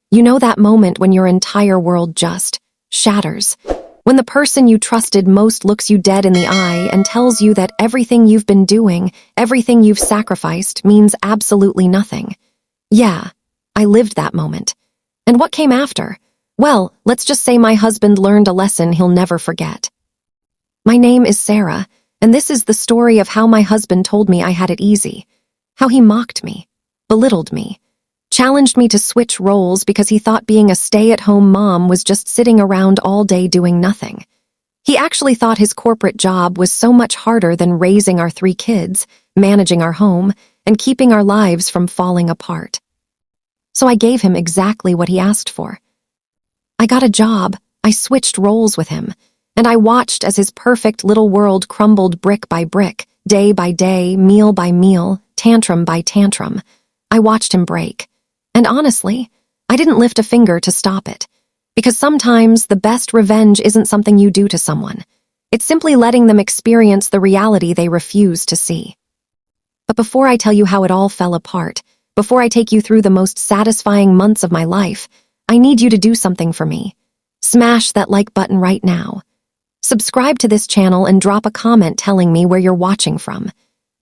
You know that moment when your entire world just shatters. When the person you trusted most looks you dead in the eye and tells you that everything you've been doing, everything you've sacrificed, means absolutely nothing. Yeah, I lived that moment. And what came after? Well, let's just say my husband learned a lesson he'll never forget. My name is Sarah, and this is the story of how my husband told me I had it easy. How he mocked me, belittled me, challenged me to switch roles because he thought being a stay-at-home mom was just sitting around all day doing nothing. He actually thought his corporate job was so much harder than raising our 3 kids, managing our home, and keeping our lives from falling apart. So I gave him exactly what he asked for. I got a job, I switched roles with him, and I watched as his perfect little world crumbled brick by brick, day by day, meal by meal, tantrum by tantrum. I watched him break. And honestly, I didn't lift a finger to stop it. Because sometimes the best revenge isn't something you do to someone. It's simply letting them experience the reality they refuse to see. But before I tell you how it all fell apart, before I take you through the most satisfying months of my life, I need you to do something for me. Smash that like button right now. Subscribe to this channel and drop a comment telling me where you're watching from.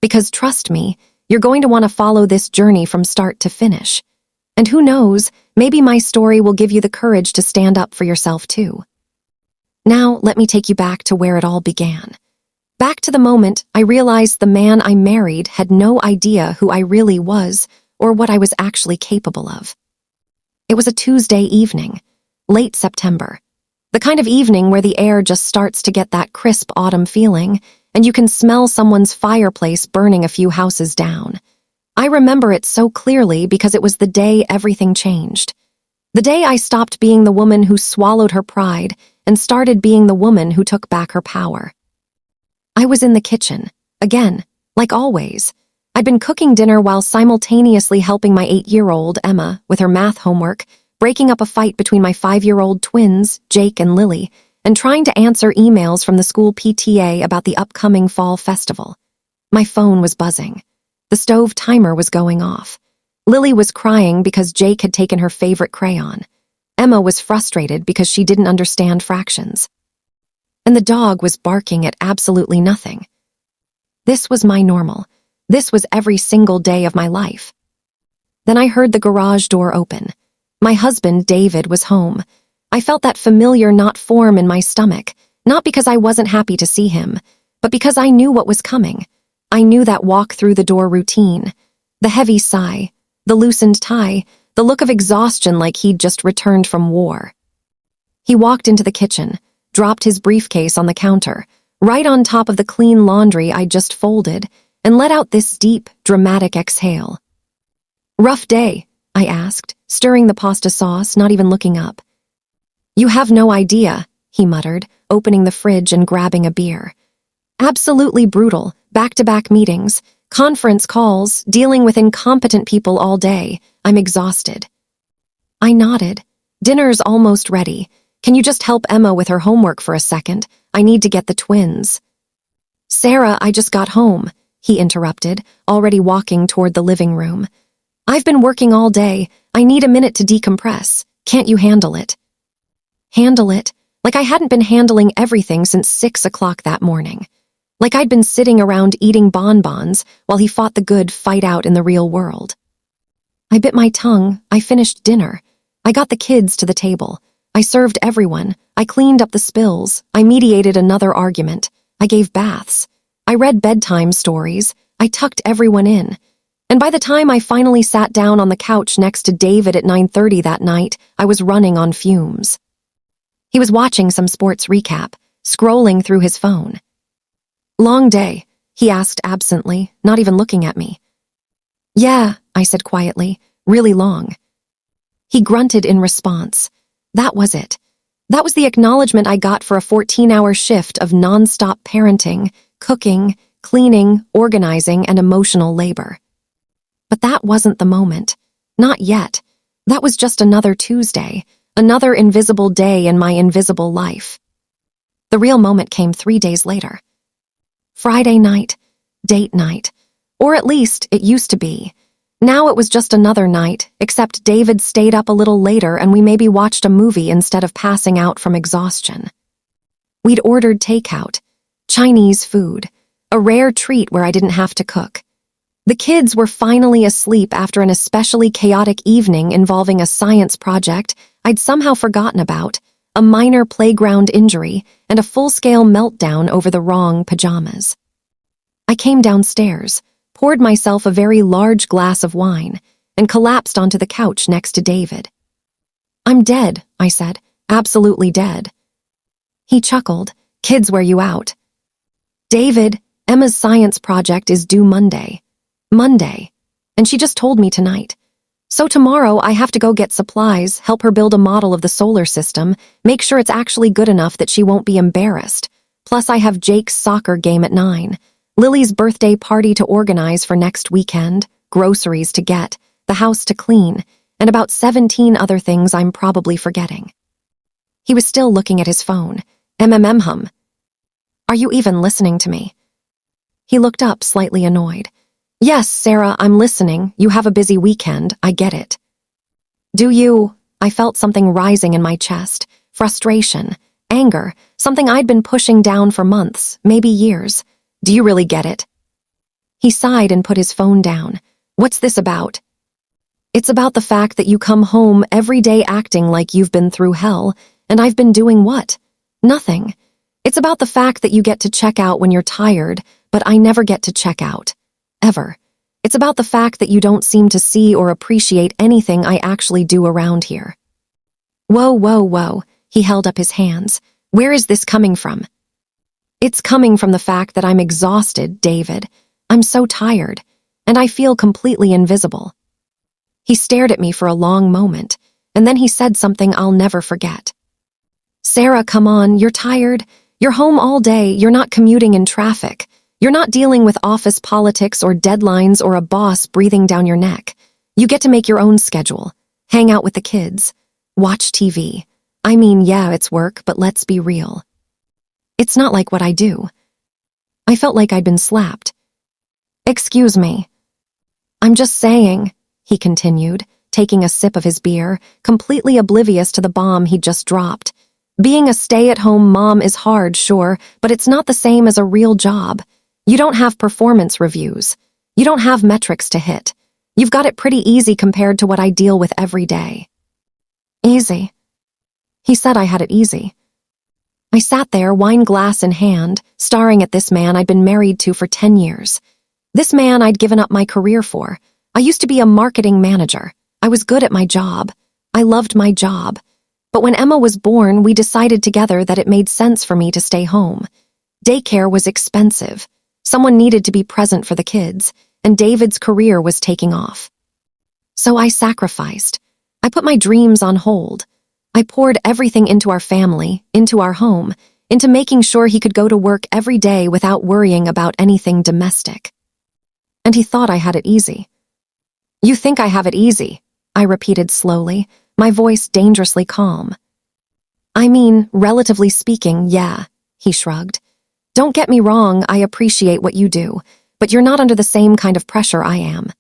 Because trust me, you're going to want to follow this journey from start to finish. And who knows, maybe my story will give you the courage to stand up for yourself too. Now, let me take you back to where it all began. Back to the moment I realized the man I married had no idea who I really was or what I was actually capable of. It was a Tuesday evening, late September. The kind of evening where the air just starts to get that crisp autumn feeling, and you can smell someone's fireplace burning a few houses down. I remember it so clearly because it was the day everything changed. The day I stopped being the woman who swallowed her pride and started being the woman who took back her power. I was in the kitchen, again, like always. I'd been cooking dinner while simultaneously helping my 8-year-old, Emma, with her math homework, breaking up a fight between my 5-year-old twins, Jake and Lily, and trying to answer emails from the school PTA about the upcoming fall festival. My phone was buzzing. The stove timer was going off. Lily was crying because Jake had taken her favorite crayon. Emma was frustrated because she didn't understand fractions. And the dog was barking at absolutely nothing. This was my normal. This was every single day of my life. Then I heard the garage door open. My husband, David, was home. I felt that familiar knot form in my stomach, not because I wasn't happy to see him, but because I knew what was coming. I knew that walk through the door routine. The heavy sigh, the loosened tie, the look of exhaustion like he'd just returned from war. He walked into the kitchen, dropped his briefcase on the counter, right on top of the clean laundry I'd just folded, and let out this deep, dramatic exhale. "Rough day?" I asked, stirring the pasta sauce, not even looking up. "You have no idea," he muttered, opening the fridge and grabbing a beer. "Absolutely brutal, back-to-back meetings, conference calls, dealing with incompetent people all day. I'm exhausted." I nodded. "Dinner's almost ready. Can you just help Emma with her homework for a second? I need to get the twins." "Sarah, I just got home," he interrupted, already walking toward the living room. "I've been working all day. I need a minute to decompress. Can't you handle it?" Handle it? Like I hadn't been handling everything since 6 o'clock that morning. Like I'd been sitting around eating bonbons while he fought the good fight out in the real world. I bit my tongue. I finished dinner. I got the kids to the table. I served everyone. I cleaned up the spills. I mediated another argument. I gave baths. I read bedtime stories. I tucked everyone in. And by the time I finally sat down on the couch next to David at 9:30 that night, I was running on fumes. He was watching some sports recap, scrolling through his phone. "Long day?" he asked absently, not even looking at me. "Yeah," I said quietly, "really long." He grunted in response. That was it. That was the acknowledgement I got for a 14-hour shift of non-stop parenting, cooking, cleaning, organizing, and emotional labor. But that wasn't the moment. Not yet. That was just another Tuesday, another invisible day in my invisible life. The real moment came 3 days later. Friday night, date night. Or at least it used to be. Now it was just another night, except David stayed up a little later and we maybe watched a movie instead of passing out from exhaustion. We'd ordered takeout, Chinese food, a rare treat where I didn't have to cook. The kids were finally asleep after an especially chaotic evening involving a science project I'd somehow forgotten about, a minor playground injury, and a full-scale meltdown over the wrong pajamas. I came downstairs, poured myself a very large glass of wine, and collapsed onto the couch next to David. "I'm dead," I said, "absolutely dead." He chuckled. "Kids wear you out." "David, Emma's science project is due Monday. Monday. And she just told me tonight. So tomorrow I have to go get supplies, help her build a model of the solar system, make sure it's actually good enough that she won't be embarrassed. Plus I have Jake's soccer game at 9, Lily's birthday party to organize for next weekend, groceries to get, the house to clean, and about 17 other things I'm probably forgetting." He was still looking at his phone. "Hum. Are you even listening to me?" He looked up, slightly annoyed. "Yes, Sarah, I'm listening. You have a busy weekend. I get it." "Do you?" I felt something rising in my chest. Frustration, anger, something I'd been pushing down for months, maybe years. "Do you really get it?" He sighed and put his phone down. "What's this about?" "It's about the fact that you come home every day acting like you've been through hell, and I've been doing what? Nothing. It's about the fact that you get to check out when you're tired, but I never get to check out. Ever. It's about the fact that you don't seem to see or appreciate anything I actually do around here." Whoa. He held up his hands. "Where is this coming from?" "It's coming from the fact that I'm exhausted, David. I'm so tired, and I feel completely invisible." He stared at me for a long moment, and then he said something I'll never forget. "Sarah, come on, you're tired. You're home all day, you're not commuting in traffic. You're not dealing with office politics or deadlines or a boss breathing down your neck. You get to make your own schedule, hang out with the kids, watch TV. I mean, yeah, it's work, but let's be real. It's not like what I do." I felt like I'd been slapped. "Excuse me." "I'm just saying," he continued, taking a sip of his beer, completely oblivious to the bomb he'd just dropped. "Being a stay-at-home mom is hard, sure, but it's not the same as a real job. You don't have performance reviews. You don't have metrics to hit. You've got it pretty easy compared to what I deal with every day." "Easy?" He said I had it easy. I sat there, wine glass in hand, staring at this man I'd been married to for 10 years. This man I'd given up my career for. I used to be a marketing manager. I was good at my job. I loved my job. But when Emma was born, we decided together that it made sense for me to stay home. Daycare was expensive. Someone needed to be present for the kids, and David's career was taking off. So I sacrificed. I put my dreams on hold. I poured everything into our family, into our home, into making sure he could go to work every day without worrying about anything domestic. And he thought I had it easy. "You think I have it easy," I repeated slowly, my voice dangerously calm. "I mean, relatively speaking, yeah," he shrugged. "Don't get me wrong, I appreciate what you do, but you're not under the same kind of pressure I am."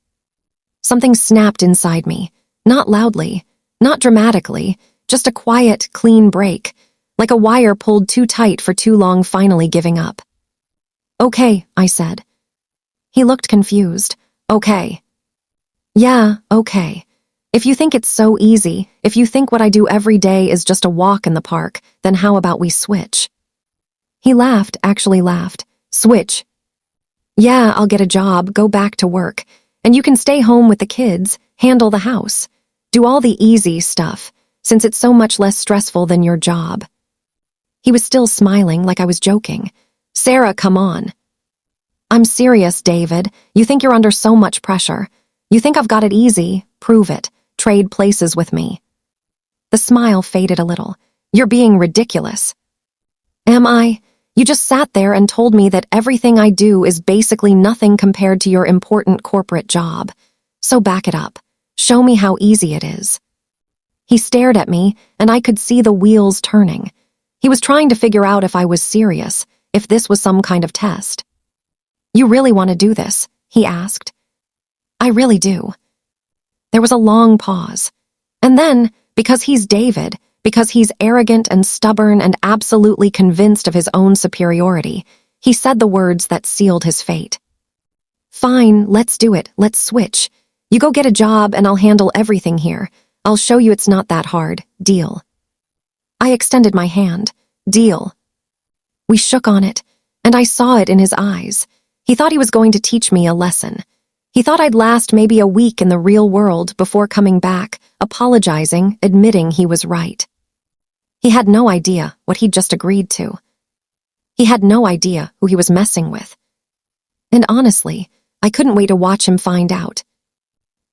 Something snapped inside me, not loudly, not dramatically, just a quiet, clean break, like a wire pulled too tight for too long finally giving up. "Okay," I said. He looked confused. "Okay." "Yeah, okay. If you think it's so easy, if you think what I do every day is just a walk in the park, then how about we switch?" He laughed, actually laughed. "Switch? Yeah, I'll get a job, go back to work, and you can stay home with the kids, handle the house, do all the easy stuff, since it's so much less stressful than your job." He was still smiling like I was joking. "Sarah, come on." "I'm serious, David. You think you're under so much pressure. You think I've got it easy. Prove it. Trade places with me." The smile faded a little. "You're being ridiculous." "Am I? You just sat there and told me that everything I do is basically nothing compared to your important corporate job. So back it up. Show me how easy it is." He stared at me, and I could see the wheels turning. He was trying to figure out if I was serious, if this was some kind of test. "You really want to do this?" he asked. "I really do. There was a long pause. And then, because he's David, because he's arrogant and stubborn and absolutely convinced of his own superiority, he said the words that sealed his fate. "Fine, let's do it. Let's switch. You go get a job and I'll handle everything here. I'll show you it's not that hard. Deal." I extended my hand. Deal. We shook on it, and I saw it in his eyes. He thought he was going to teach me a lesson. He thought I'd last maybe a week in the real world before coming back, apologizing, admitting he was right. He had no idea what he'd just agreed to. He had no idea who he was messing with. And honestly, I couldn't wait to watch him find out.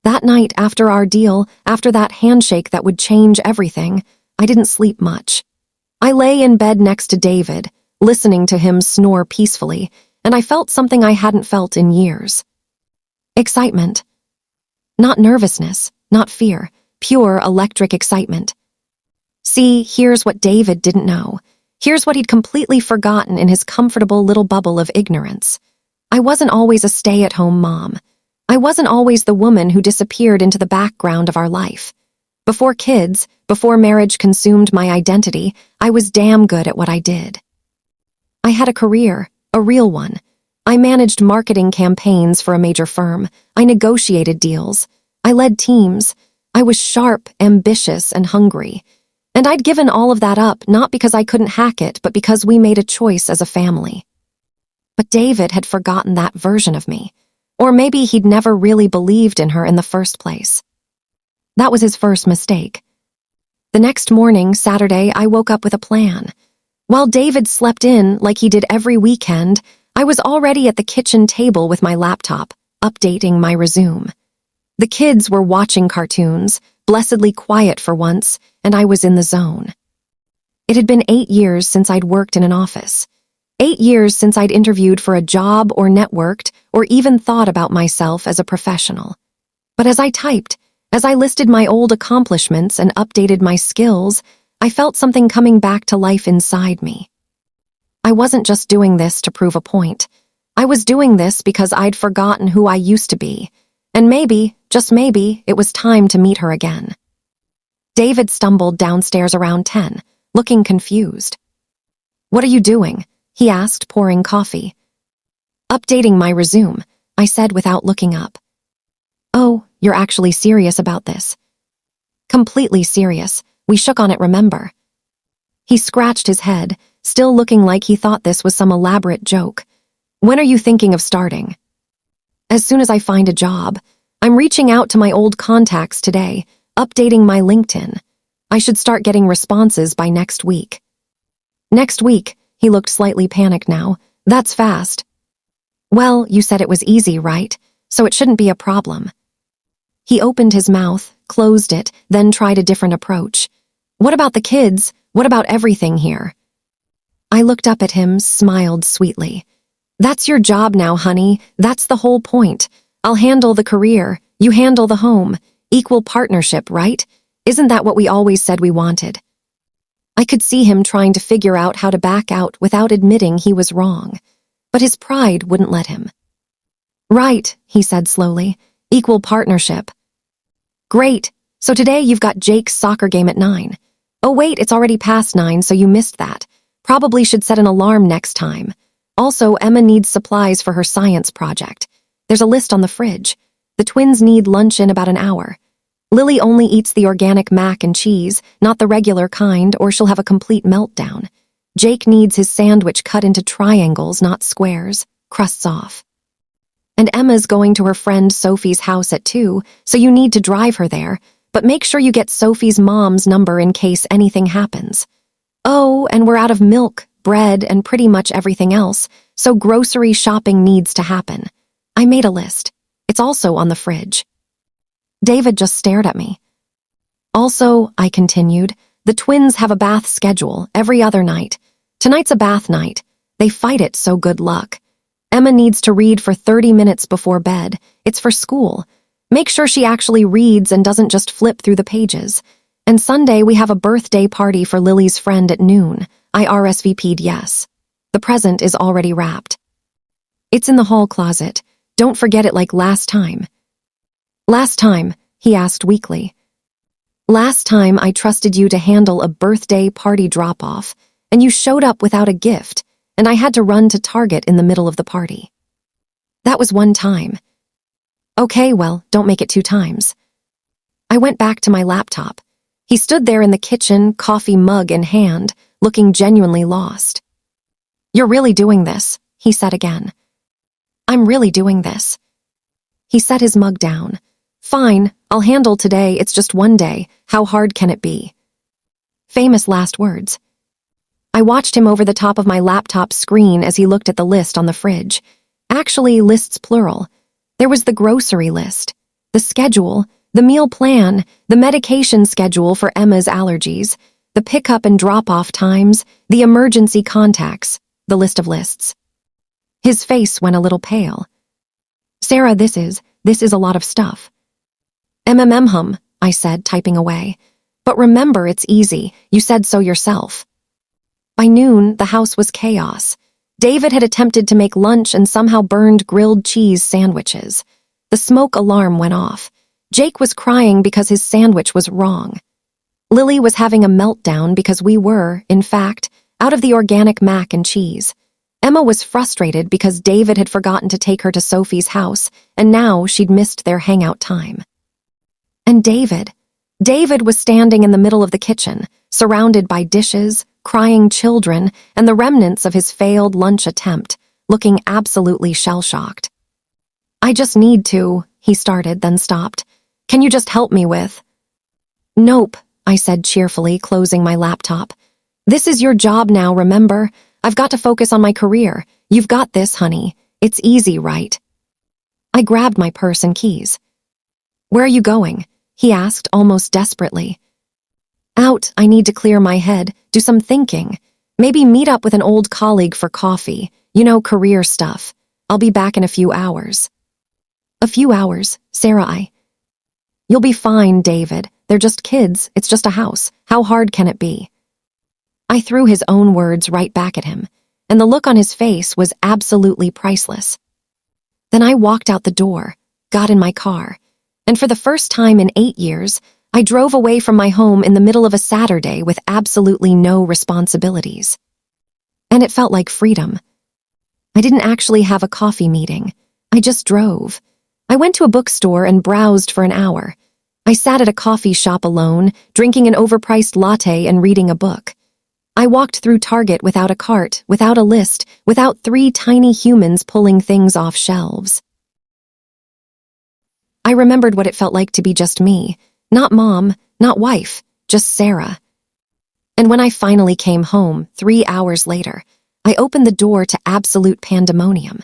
That night after our deal, after that handshake that would change everything, I didn't sleep much. I lay in bed next to David, listening to him snore peacefully, and I felt something I hadn't felt in years. Excitement. Not nervousness, not fear, pure electric excitement. See, here's what David didn't know. Here's what he'd completely forgotten in his comfortable little bubble of ignorance. I wasn't always a stay-at-home mom. I wasn't always the woman who disappeared into the background of our life. Before kids, before marriage consumed my identity, I was damn good at what I did. I had a career, a real one. I managed marketing campaigns for a major firm. I negotiated deals. I led teams. I was sharp, ambitious, and hungry. And I'd given all of that up not because I couldn't hack it, but because we made a choice as a family. But David had forgotten that version of me. Or maybe he'd never really believed in her in the first place. That was his first mistake. The next morning, Saturday, I woke up with a plan. While David slept in like he did every weekend, I was already at the kitchen table with my laptop, updating my resume. The kids were watching cartoons, blessedly quiet for once, and I was in the zone. It had been 8 years since I'd worked in an office. 8 years since I'd interviewed for a job or networked or even thought about myself as a professional. But as I typed, as I listed my old accomplishments and updated my skills, I felt something coming back to life inside me. I wasn't just doing this to prove a point. I was doing this because I'd forgotten who I used to be. And maybe, just maybe, it was time to meet her again. David stumbled downstairs around 10, looking confused. "What are you doing?" he asked, pouring coffee. "Updating my resume," I said without looking up. "Oh, you're actually serious about this?" "Completely serious. We shook on it, remember?" He scratched his head, still looking like he thought this was some elaborate joke. "When are you thinking of starting?" "As soon as I find a job. I'm reaching out to my old contacts today, updating my LinkedIn. I should start getting responses by next week." "Next week?" He looked slightly panicked now. "That's fast." "Well, you said it was easy, right? So it shouldn't be a problem." He opened his mouth, closed it, then tried a different approach. "What about the kids? What about everything here?" I looked up at him, smiled sweetly. "That's your job now, honey. That's the whole point. I'll handle the career. You handle the home. Equal partnership, right? Isn't that what we always said we wanted?" I could see him trying to figure out how to back out without admitting he was wrong. But his pride wouldn't let him. "Right," he said slowly. "Equal partnership." "Great. So today you've got Jake's soccer game at 9. Oh wait, it's already past 9, so you missed that. Probably should set an alarm next time. Also, Emma needs supplies for her science project. There's a list on the fridge. The twins need lunch in about an hour. Lily only eats the organic mac and cheese, not the regular kind, or she'll have a complete meltdown. Jake needs his sandwich cut into triangles, not squares, crusts off. And Emma's going to her friend Sophie's house at 2, so you need to drive her there, but make sure you get Sophie's mom's number in case anything happens. Oh, and we're out of milk, bread, and pretty much everything else, so grocery shopping needs to happen. I made a list. It's also on the fridge. David just stared at me. Also, I continued, the twins have a bath schedule every other night. Tonight's a bath night. They fight it, so good luck. Emma needs to read for 30 minutes before bed. It's for school. Make sure she actually reads and doesn't just flip through the pages. And Sunday we have a birthday party for Lily's friend at noon. I RSVP'd yes. The present is already wrapped. It's in the hall closet. Don't forget it like last time. Last time, he asked weakly. Last time I trusted you to handle a birthday party drop-off, and you showed up without a gift, and I had to run to Target in the middle of the party. That was one time. Okay, well, don't make it 2 times. I went back to my laptop. He stood there in the kitchen, coffee mug in hand, looking genuinely lost. You're really doing this, he said again. I'm really doing this. He set his mug down. Fine, I'll handle today, it's just one day. How hard can it be? Famous last words. I watched him over the top of my laptop screen as he looked at the list on the fridge. Actually, lists plural. There was the grocery list, the schedule, the meal plan, the medication schedule for Emma's allergies, the pickup and drop-off times, the emergency contacts, the list of lists. His face went a little pale. Sarah, this is a lot of stuff. Hum, I said, typing away. But remember, it's easy. You said so yourself. By noon, the house was chaos. David had attempted to make lunch and somehow burned grilled cheese sandwiches. The smoke alarm went off. Jake was crying because his sandwich was wrong. Lily was having a meltdown because we were, in fact, out of the organic mac and cheese. Emma was frustrated because David had forgotten to take her to Sophie's house, and now she'd missed their hangout time. And David was standing in the middle of the kitchen, surrounded by dishes, crying children, and the remnants of his failed lunch attempt, looking absolutely shell-shocked. I just need to, he started, then stopped. Can you just help me with? Nope, I said cheerfully, closing my laptop. This is your job now, remember? I've got to focus on my career. You've got this, honey. It's easy, right? I grabbed my purse and keys. Where are you going? He asked, almost desperately. Out, I need to clear my head, do some thinking. Maybe meet up with an old colleague for coffee. You know, career stuff. I'll be back in a few hours. A few hours, Sarah, You'll be fine, David. They're just kids. It's just a house. How hard can it be? I threw his own words right back at him, and the look on his face was absolutely priceless. Then I walked out the door, got in my car, and for the first time in 8 years, I drove away from my home in the middle of a Saturday with absolutely no responsibilities. And it felt like freedom. I didn't actually have a coffee meeting. I just drove. I went to a bookstore and browsed for an hour. I sat at a coffee shop alone, drinking an overpriced latte and reading a book. I walked through Target without a cart, without a list, without 3 tiny humans pulling things off shelves. I remembered what it felt like to be just me, not mom, not wife, just Sarah. And when I finally came home, 3 hours later, I opened the door to absolute pandemonium.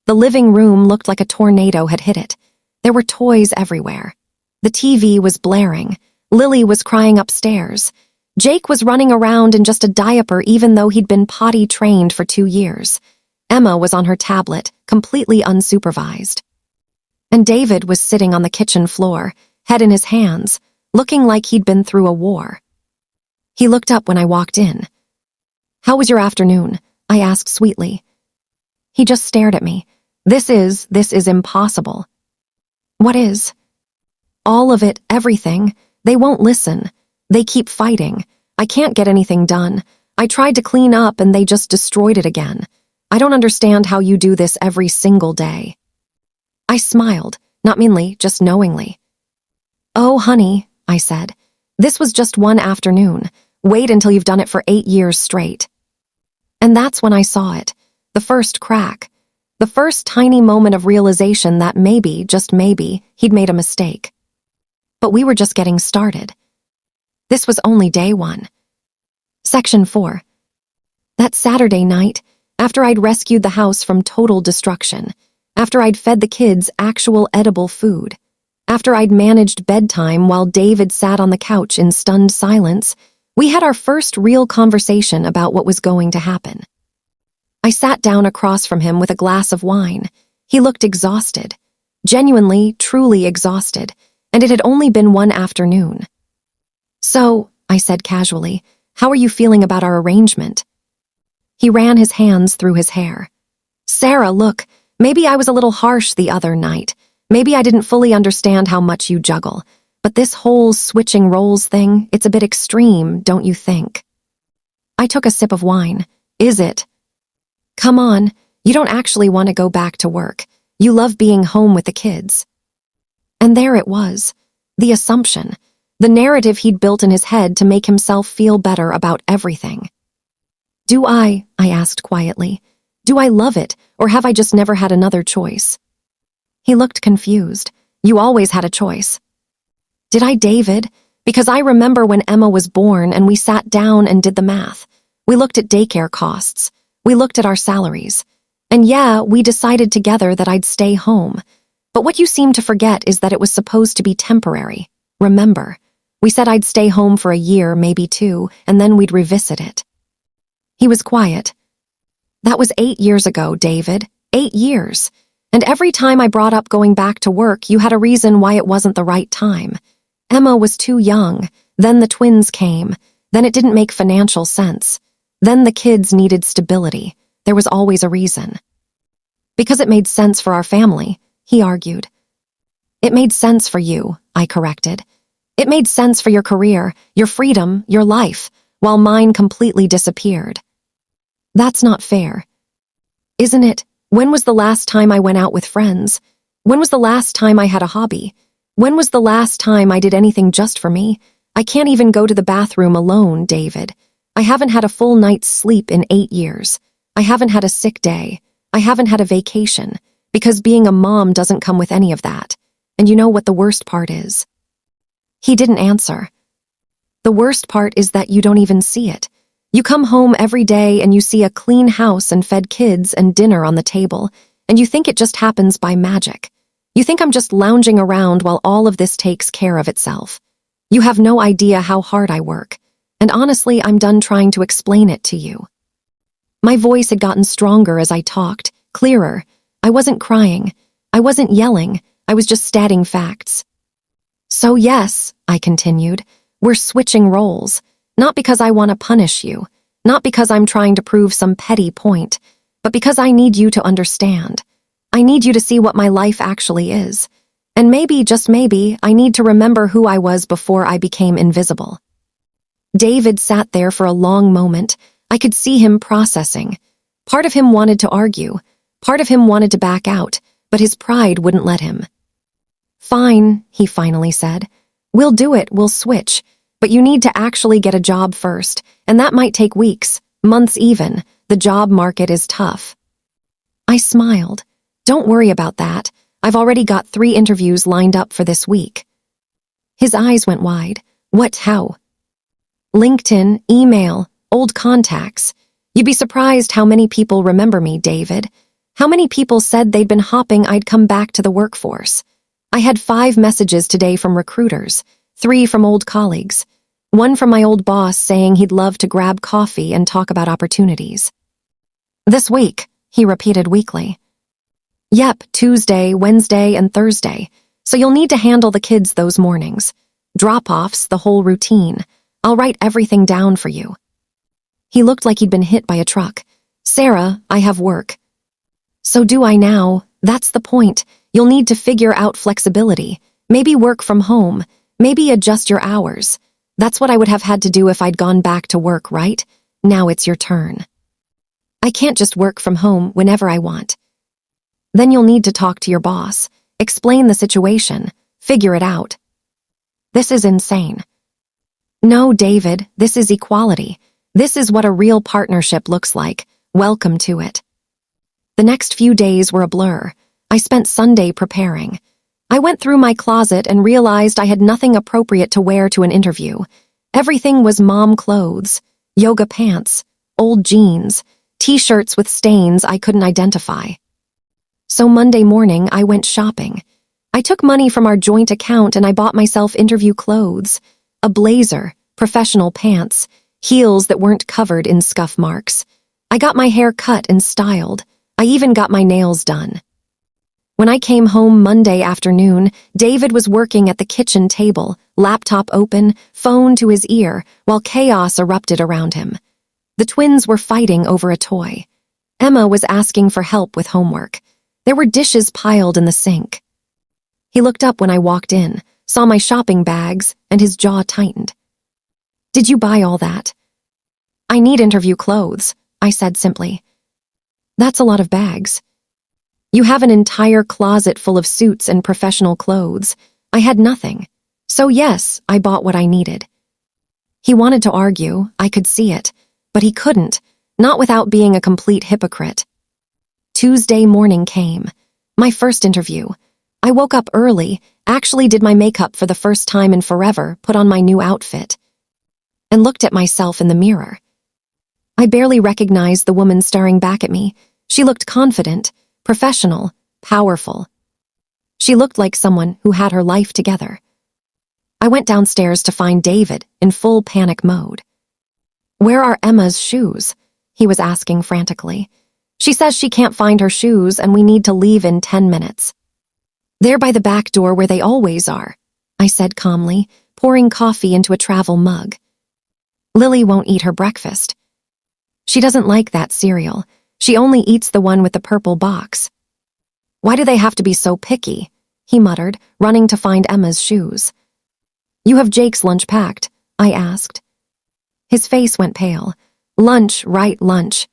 The living room looked like a tornado had hit it. There were toys everywhere. The TV was blaring. Lily was crying upstairs. Jake was running around in just a diaper even though he'd been potty trained for 2 years. Emma was on her tablet, completely unsupervised. And David was sitting on the kitchen floor, head in his hands, looking like he'd been through a war. He looked up when I walked in. How was your afternoon? I asked sweetly. He just stared at me. This is impossible. What is? All of it, everything. They won't listen. They keep fighting. I can't get anything done. I tried to clean up and they just destroyed it again. I don't understand how you do this every single day. I smiled, not meanly, just knowingly. Oh, honey, I said. This was just one afternoon. Wait until you've done it for 8 years straight. And that's when I saw it. The first crack. The first tiny moment of realization that maybe, just maybe, he'd made a mistake. But we were just getting started. This was only day 1. Section 4. That Saturday night, after I'd rescued the house from total destruction, after I'd fed the kids actual edible food, after I'd managed bedtime while David sat on the couch in stunned silence, we had our first real conversation about what was going to happen. I sat down across from him with a glass of wine. He looked exhausted, genuinely, truly exhausted, and it had only been one afternoon. So, I said casually, how are you feeling about our arrangement? He ran his hands through his hair. Sarah, look, maybe I was a little harsh the other night. Maybe I didn't fully understand how much you juggle, but this whole switching roles thing, it's a bit extreme, don't you think? I took a sip of wine. Is it? Come on, you don't actually want to go back to work. You love being home with the kids. And there it was, the assumption, the narrative he'd built in his head to make himself feel better about everything. Do I asked quietly, do I love it, or have I just never had another choice? He looked confused. You always had a choice. Did I, David? Because I remember when Emma was born and we sat down and did the math. We looked at daycare costs. We looked at our salaries. And yeah, we decided together that I'd stay home. But what you seem to forget is that it was supposed to be temporary. Remember, we said I'd stay home for a year, maybe 2, and then we'd revisit it. He was quiet. That was 8 years ago, David. 8 years. And every time I brought up going back to work, you had a reason why it wasn't the right time. Emma was too young. Then the twins came. Then it didn't make financial sense. Then the kids needed stability. There was always a reason. Because it made sense for our family, he argued. It made sense for you, I corrected. It made sense for your career, your freedom, your life, while mine completely disappeared. That's not fair. Isn't it? When was the last time I went out with friends? When was the last time I had a hobby? When was the last time I did anything just for me? I can't even go to the bathroom alone, David. I haven't had a full night's sleep in 8 years. I haven't had a sick day. I haven't had a vacation, because being a mom doesn't come with any of that. And you know what the worst part is? He didn't answer. The worst part is that you don't even see it. You come home every day and you see a clean house and fed kids and dinner on the table, and you think it just happens by magic. You think I'm just lounging around while all of this takes care of itself. You have no idea how hard I work, and honestly, I'm done trying to explain it to you. My voice had gotten stronger as I talked, clearer. I wasn't crying. I wasn't yelling. I was just stating facts. So yes, I continued, we're switching roles. Not because I want to punish you, not because I'm trying to prove some petty point, but because I need you to understand. I need you to see what my life actually is. And maybe, just maybe, I need to remember who I was before I became invisible. David sat there for a long moment. I could see him processing. Part of him wanted to argue. Part of him wanted to back out, but his pride wouldn't let him. Fine, he finally said. We'll do it, we'll switch. But you need to actually get a job first, and that might take weeks, months even. The job market is tough. I smiled. Don't worry about that. I've already got 3 interviews lined up for this week. His eyes went wide. What, how? LinkedIn, email, old contacts. You'd be surprised how many people remember me, David. How many people said they'd been hoping I'd come back to the workforce. I had 5 messages today from recruiters, 3 from old colleagues, 1 from my old boss saying he'd love to grab coffee and talk about opportunities. This week, he repeated weakly. Yep, Tuesday, Wednesday, and Thursday. So you'll need to handle the kids those mornings. Drop-offs, the whole routine. I'll write everything down for you. He looked like he'd been hit by a truck. Sarah, I have work. So do I now. That's the point. You'll need to figure out flexibility. Maybe work from home. Maybe adjust your hours. That's what I would have had to do if I'd gone back to work, right? Now it's your turn. I can't just work from home whenever I want. Then you'll need to talk to your boss, explain the situation, figure it out. This is insane. No, David, this is equality. This is what a real partnership looks like. Welcome to it. The next few days were a blur. I spent Sunday preparing. I went through my closet and realized I had nothing appropriate to wear to an interview. Everything was mom clothes, yoga pants, old jeans, t-shirts with stains I couldn't identify. So Monday morning, I went shopping. I took money from our joint account and I bought myself interview clothes, a blazer, professional pants, heels that weren't covered in scuff marks. I got my hair cut and styled. I even got my nails done. When I came home Monday afternoon, David was working at the kitchen table, laptop open, phone to his ear, while chaos erupted around him. The twins were fighting over a toy. Emma was asking for help with homework. There were dishes piled in the sink. He looked up when I walked in, saw my shopping bags, and his jaw tightened. "Did you buy all that?" "I need interview clothes," I said simply. "That's a lot of bags." "You have an entire closet full of suits and professional clothes. I had nothing. So yes, I bought what I needed." He wanted to argue, I could see it, but he couldn't, not without being a complete hypocrite. Tuesday morning came. My first interview. I woke up early, actually did my makeup for the first time in forever, put on my new outfit, and looked at myself in the mirror. I barely recognized the woman staring back at me. She looked confident, professional, powerful. She looked like someone who had her life together. I went downstairs to find David in full panic mode. "Where are Emma's shoes?" he was asking frantically. "She says she can't find her shoes and we need to leave in 10 minutes. "They're by the back door where they always are," I said calmly, pouring coffee into a travel mug. "Lily won't eat her breakfast. She doesn't like that cereal. She only eats the one with the purple box." "Why do they have to be so picky?" he muttered, running to find Emma's shoes. "You have Jake's lunch packed?" I asked. His face went pale. "Lunch, right, lunch."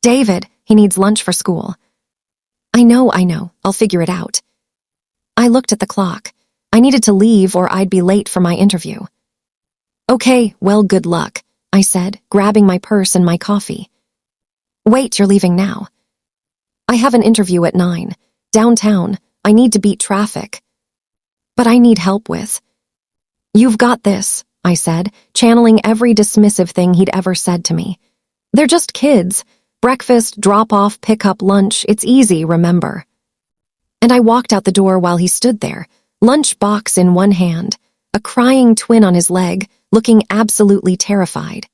"David, he needs lunch for school." I know, I'll figure it out." I looked at the clock. I needed to leave or I'd be late for my interview. "Okay, well, good luck," I said, grabbing my purse and my coffee. "Wait, you're leaving now?" "I have an interview at 9. Downtown. I need to beat traffic." "But I need help with." "You've got this," I said, channeling every dismissive thing he'd ever said to me. "They're just kids. Breakfast, drop-off, pick-up, lunch. It's easy, remember." And I walked out the door while he stood there, lunch box in one hand, a crying twin on his leg, looking absolutely terrified.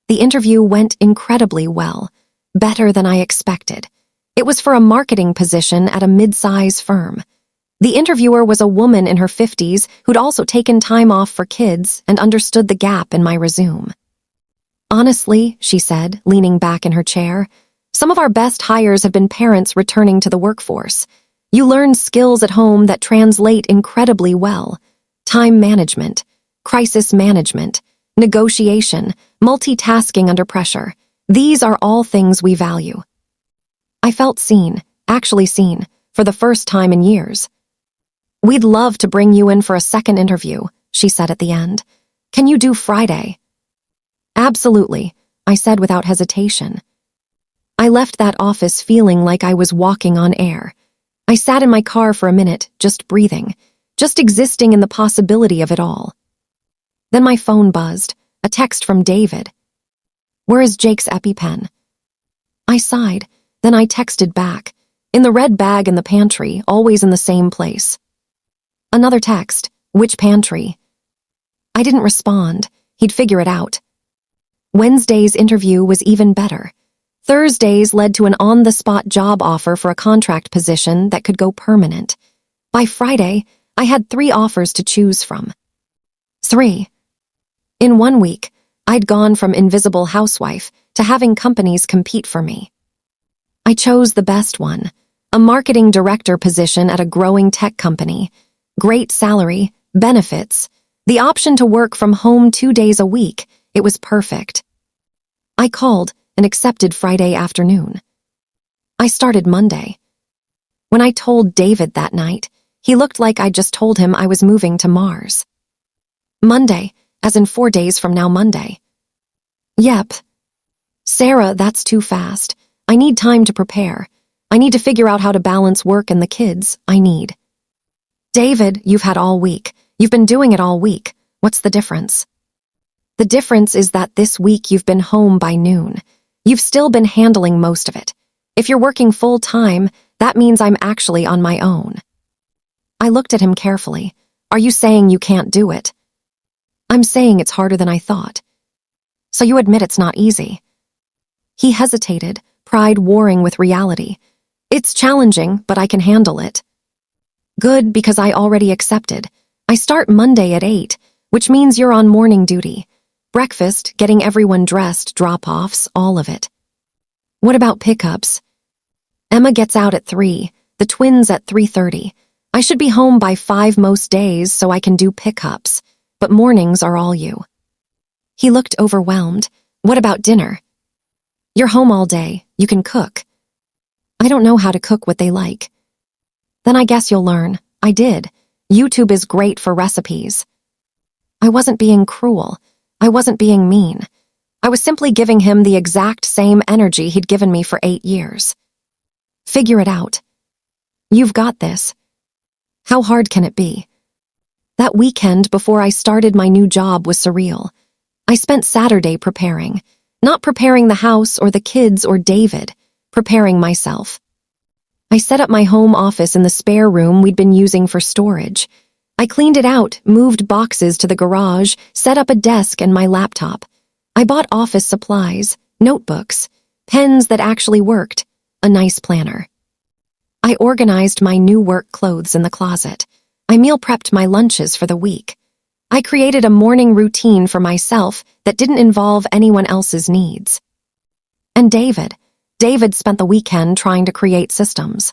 The interview went incredibly well, better than I expected. It was for a marketing position at a mid-size firm. The interviewer was a woman in her 50s who'd also taken time off for kids and understood the gap in my resume. "Honestly," she said, leaning back in her chair, "some of our best hires have been parents returning to the workforce. You learn skills at home that translate incredibly well. Time management, crisis management, negotiation, multitasking under pressure. These are all things we value." I felt seen, actually seen, for the first time in years. "We'd love to bring you in for a second interview," she said at the end. "Can you do Friday?" "Absolutely," I said without hesitation. I left that office feeling like I was walking on air. I sat in my car for a minute, just breathing, just existing in the possibility of it all. Then my phone buzzed, a text from David. "Where is Jake's EpiPen?" I sighed, then I texted back, "In the red bag in the pantry, always in the same place." Another text, "Which pantry?" I didn't respond. He'd figure it out. Wednesday's interview was even better. Thursday's led to an on-the-spot job offer for a contract position that could go permanent. By Friday, I had 3 offers to choose from. 3. In 1 week, I'd gone from invisible housewife to having companies compete for me. I chose the best one, a marketing director position at a growing tech company. Great salary, benefits, the option to work from home 2 days a week. It was perfect. I called and accepted Friday afternoon. I started Monday. When I told David that night, he looked like I'd just told him I was moving to Mars. "Monday, as in 4 days from now Monday." "Yep." "Sarah, that's too fast. I need time to prepare. I need to figure out how to balance work and the kids. I need." "David, you've had all week. You've been doing it all week. What's the difference?" "The difference is that this week you've been home by noon. You've still been handling most of it. If you're working full-time, that means I'm actually on my own." I looked at him carefully. "Are you saying you can't do it?" "I'm saying it's harder than I thought." "So you admit it's not easy?" He hesitated, pride warring with reality. "It's challenging, but I can handle it." "Good, because I already accepted. I start Monday at 8, which means you're on morning duty. Breakfast, getting everyone dressed, drop-offs, all of it." "What about pickups?" "Emma gets out at 3, the twins at 3:30. I should be home by 5 most days so I can do pickups, but mornings are all you. He looked overwhelmed. What about dinner? You're home all day. You can cook. I don't know how to cook what they like. Then I guess you'll learn. I did. YouTube is great for recipes. I wasn't being cruel. I wasn't being mean. I was simply giving him the exact same energy he'd given me for 8 years. Figure it out. You've got this. How hard can it be? That weekend before I started my new job was surreal. I spent Saturday preparing. Not preparing the house or the kids or David, preparing myself. I set up my home office in the spare room we'd been using for storage. I cleaned it out, moved boxes to the garage, set up a desk and my laptop. I bought office supplies, notebooks, pens that actually worked, a nice planner. I organized my new work clothes in the closet. I meal prepped my lunches for the week. I created a morning routine for myself that didn't involve anyone else's needs. And David spent the weekend trying to create systems.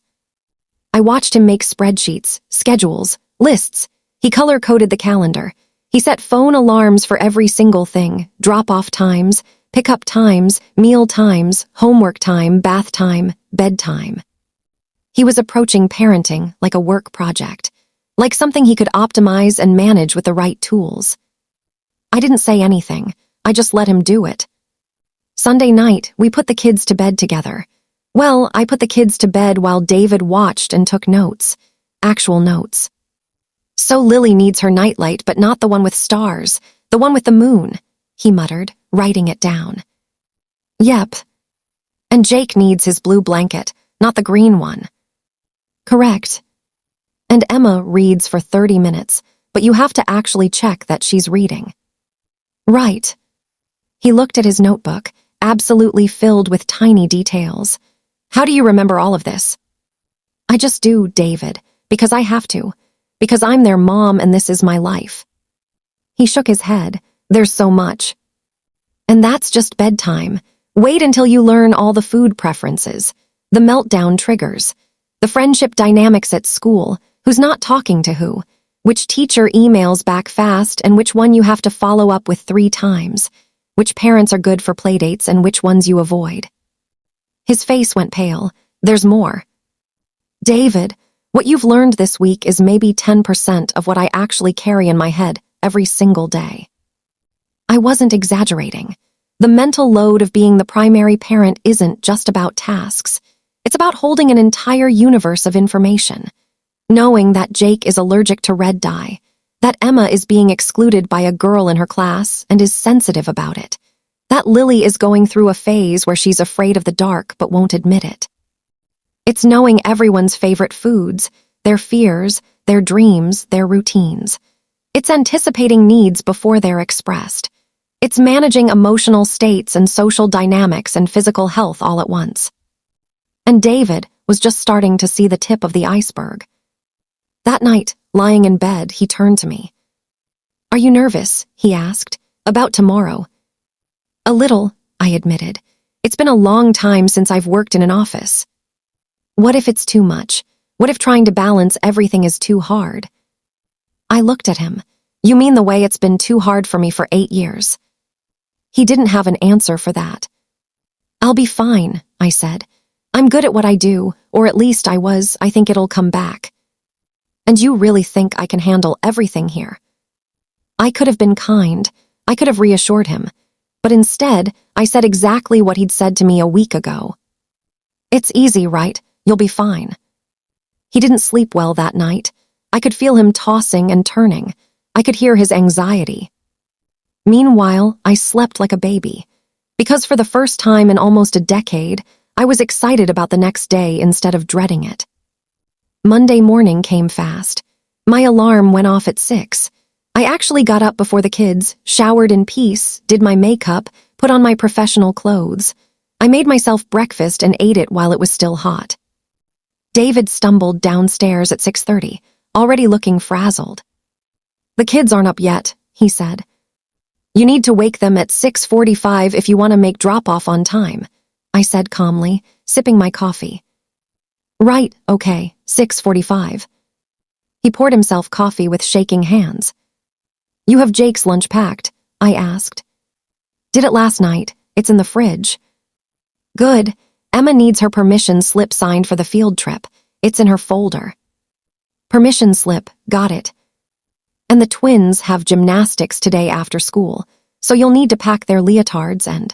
I watched him make spreadsheets, schedules, lists. He color-coded the calendar. He set phone alarms for every single thing, drop-off times, pick-up times, meal times, homework time, bath time, bedtime. He was approaching parenting like a work project, like something he could optimize and manage with the right tools. I didn't say anything. I just let him do it. Sunday night, we put the kids to bed together. Well, I put the kids to bed while David watched and took notes. Actual notes. So Lily needs her nightlight, but not the one with stars, the one with the moon, he muttered, writing it down. Yep. And Jake needs his blue blanket, not the green one. Correct. And Emma reads for 30 minutes, but you have to actually check that she's reading. Right. He looked at his notebook, absolutely filled with tiny details. How do you remember all of this? I just do, David, because I have to, because I'm their mom and this is my life. He shook his head. There's so much. And that's just bedtime. Wait until you learn all the food preferences, the meltdown triggers, the friendship dynamics at school, who's not talking to who, which teacher emails back fast and which one you have to follow up with 3 times, which parents are good for playdates and which ones you avoid. His face went pale. There's more. David, what you've learned this week is maybe 10% of what I actually carry in my head every single day. I wasn't exaggerating. The mental load of being the primary parent isn't just about tasks. It's about holding an entire universe of information. Knowing that Jake is allergic to red dye, that Emma is being excluded by a girl in her class and is sensitive about it, that Lily is going through a phase where she's afraid of the dark but won't admit it. It's knowing everyone's favorite foods, their fears, their dreams, their routines. It's anticipating needs before they're expressed. It's managing emotional states and social dynamics and physical health all at once. And David was just starting to see the tip of the iceberg. That night, lying in bed, he turned to me. Are you nervous? He asked. About tomorrow. A little, I admitted. It's been a long time since I've worked in an office. What if it's too much? What if trying to balance everything is too hard? I looked at him. You mean the way it's been too hard for me for 8 years? He didn't have an answer for that. I'll be fine, I said. I'm good at what I do, or at least I was. I think it'll come back. And you really think I can handle everything here? I could have been kind. I could have reassured him. But instead, I said exactly what he'd said to me a week ago. It's easy, right? You'll be fine. He didn't sleep well that night. I could feel him tossing and turning. I could hear his anxiety. Meanwhile, I slept like a baby. Because for the first time in almost a decade, I was excited about the next day instead of dreading it. Monday morning came fast. My alarm went off at 6. I actually got up before the kids, showered in peace, did my makeup, put on my professional clothes. I made myself breakfast and ate it while it was still hot. David stumbled downstairs at 6:30, already looking frazzled. The kids aren't up yet, he said. You need to wake them at 6:45 if you want to make drop-off on time, I said calmly, sipping my coffee. Right, okay, 6:45. He poured himself coffee with shaking hands. "You have Jake's lunch packed?" I asked. "Did it last night. It's in the fridge." "Good. Emma needs her permission slip signed for the field trip. It's in her folder." "Permission slip, got it. And the twins have gymnastics today after school, so you'll need to pack their leotards and—"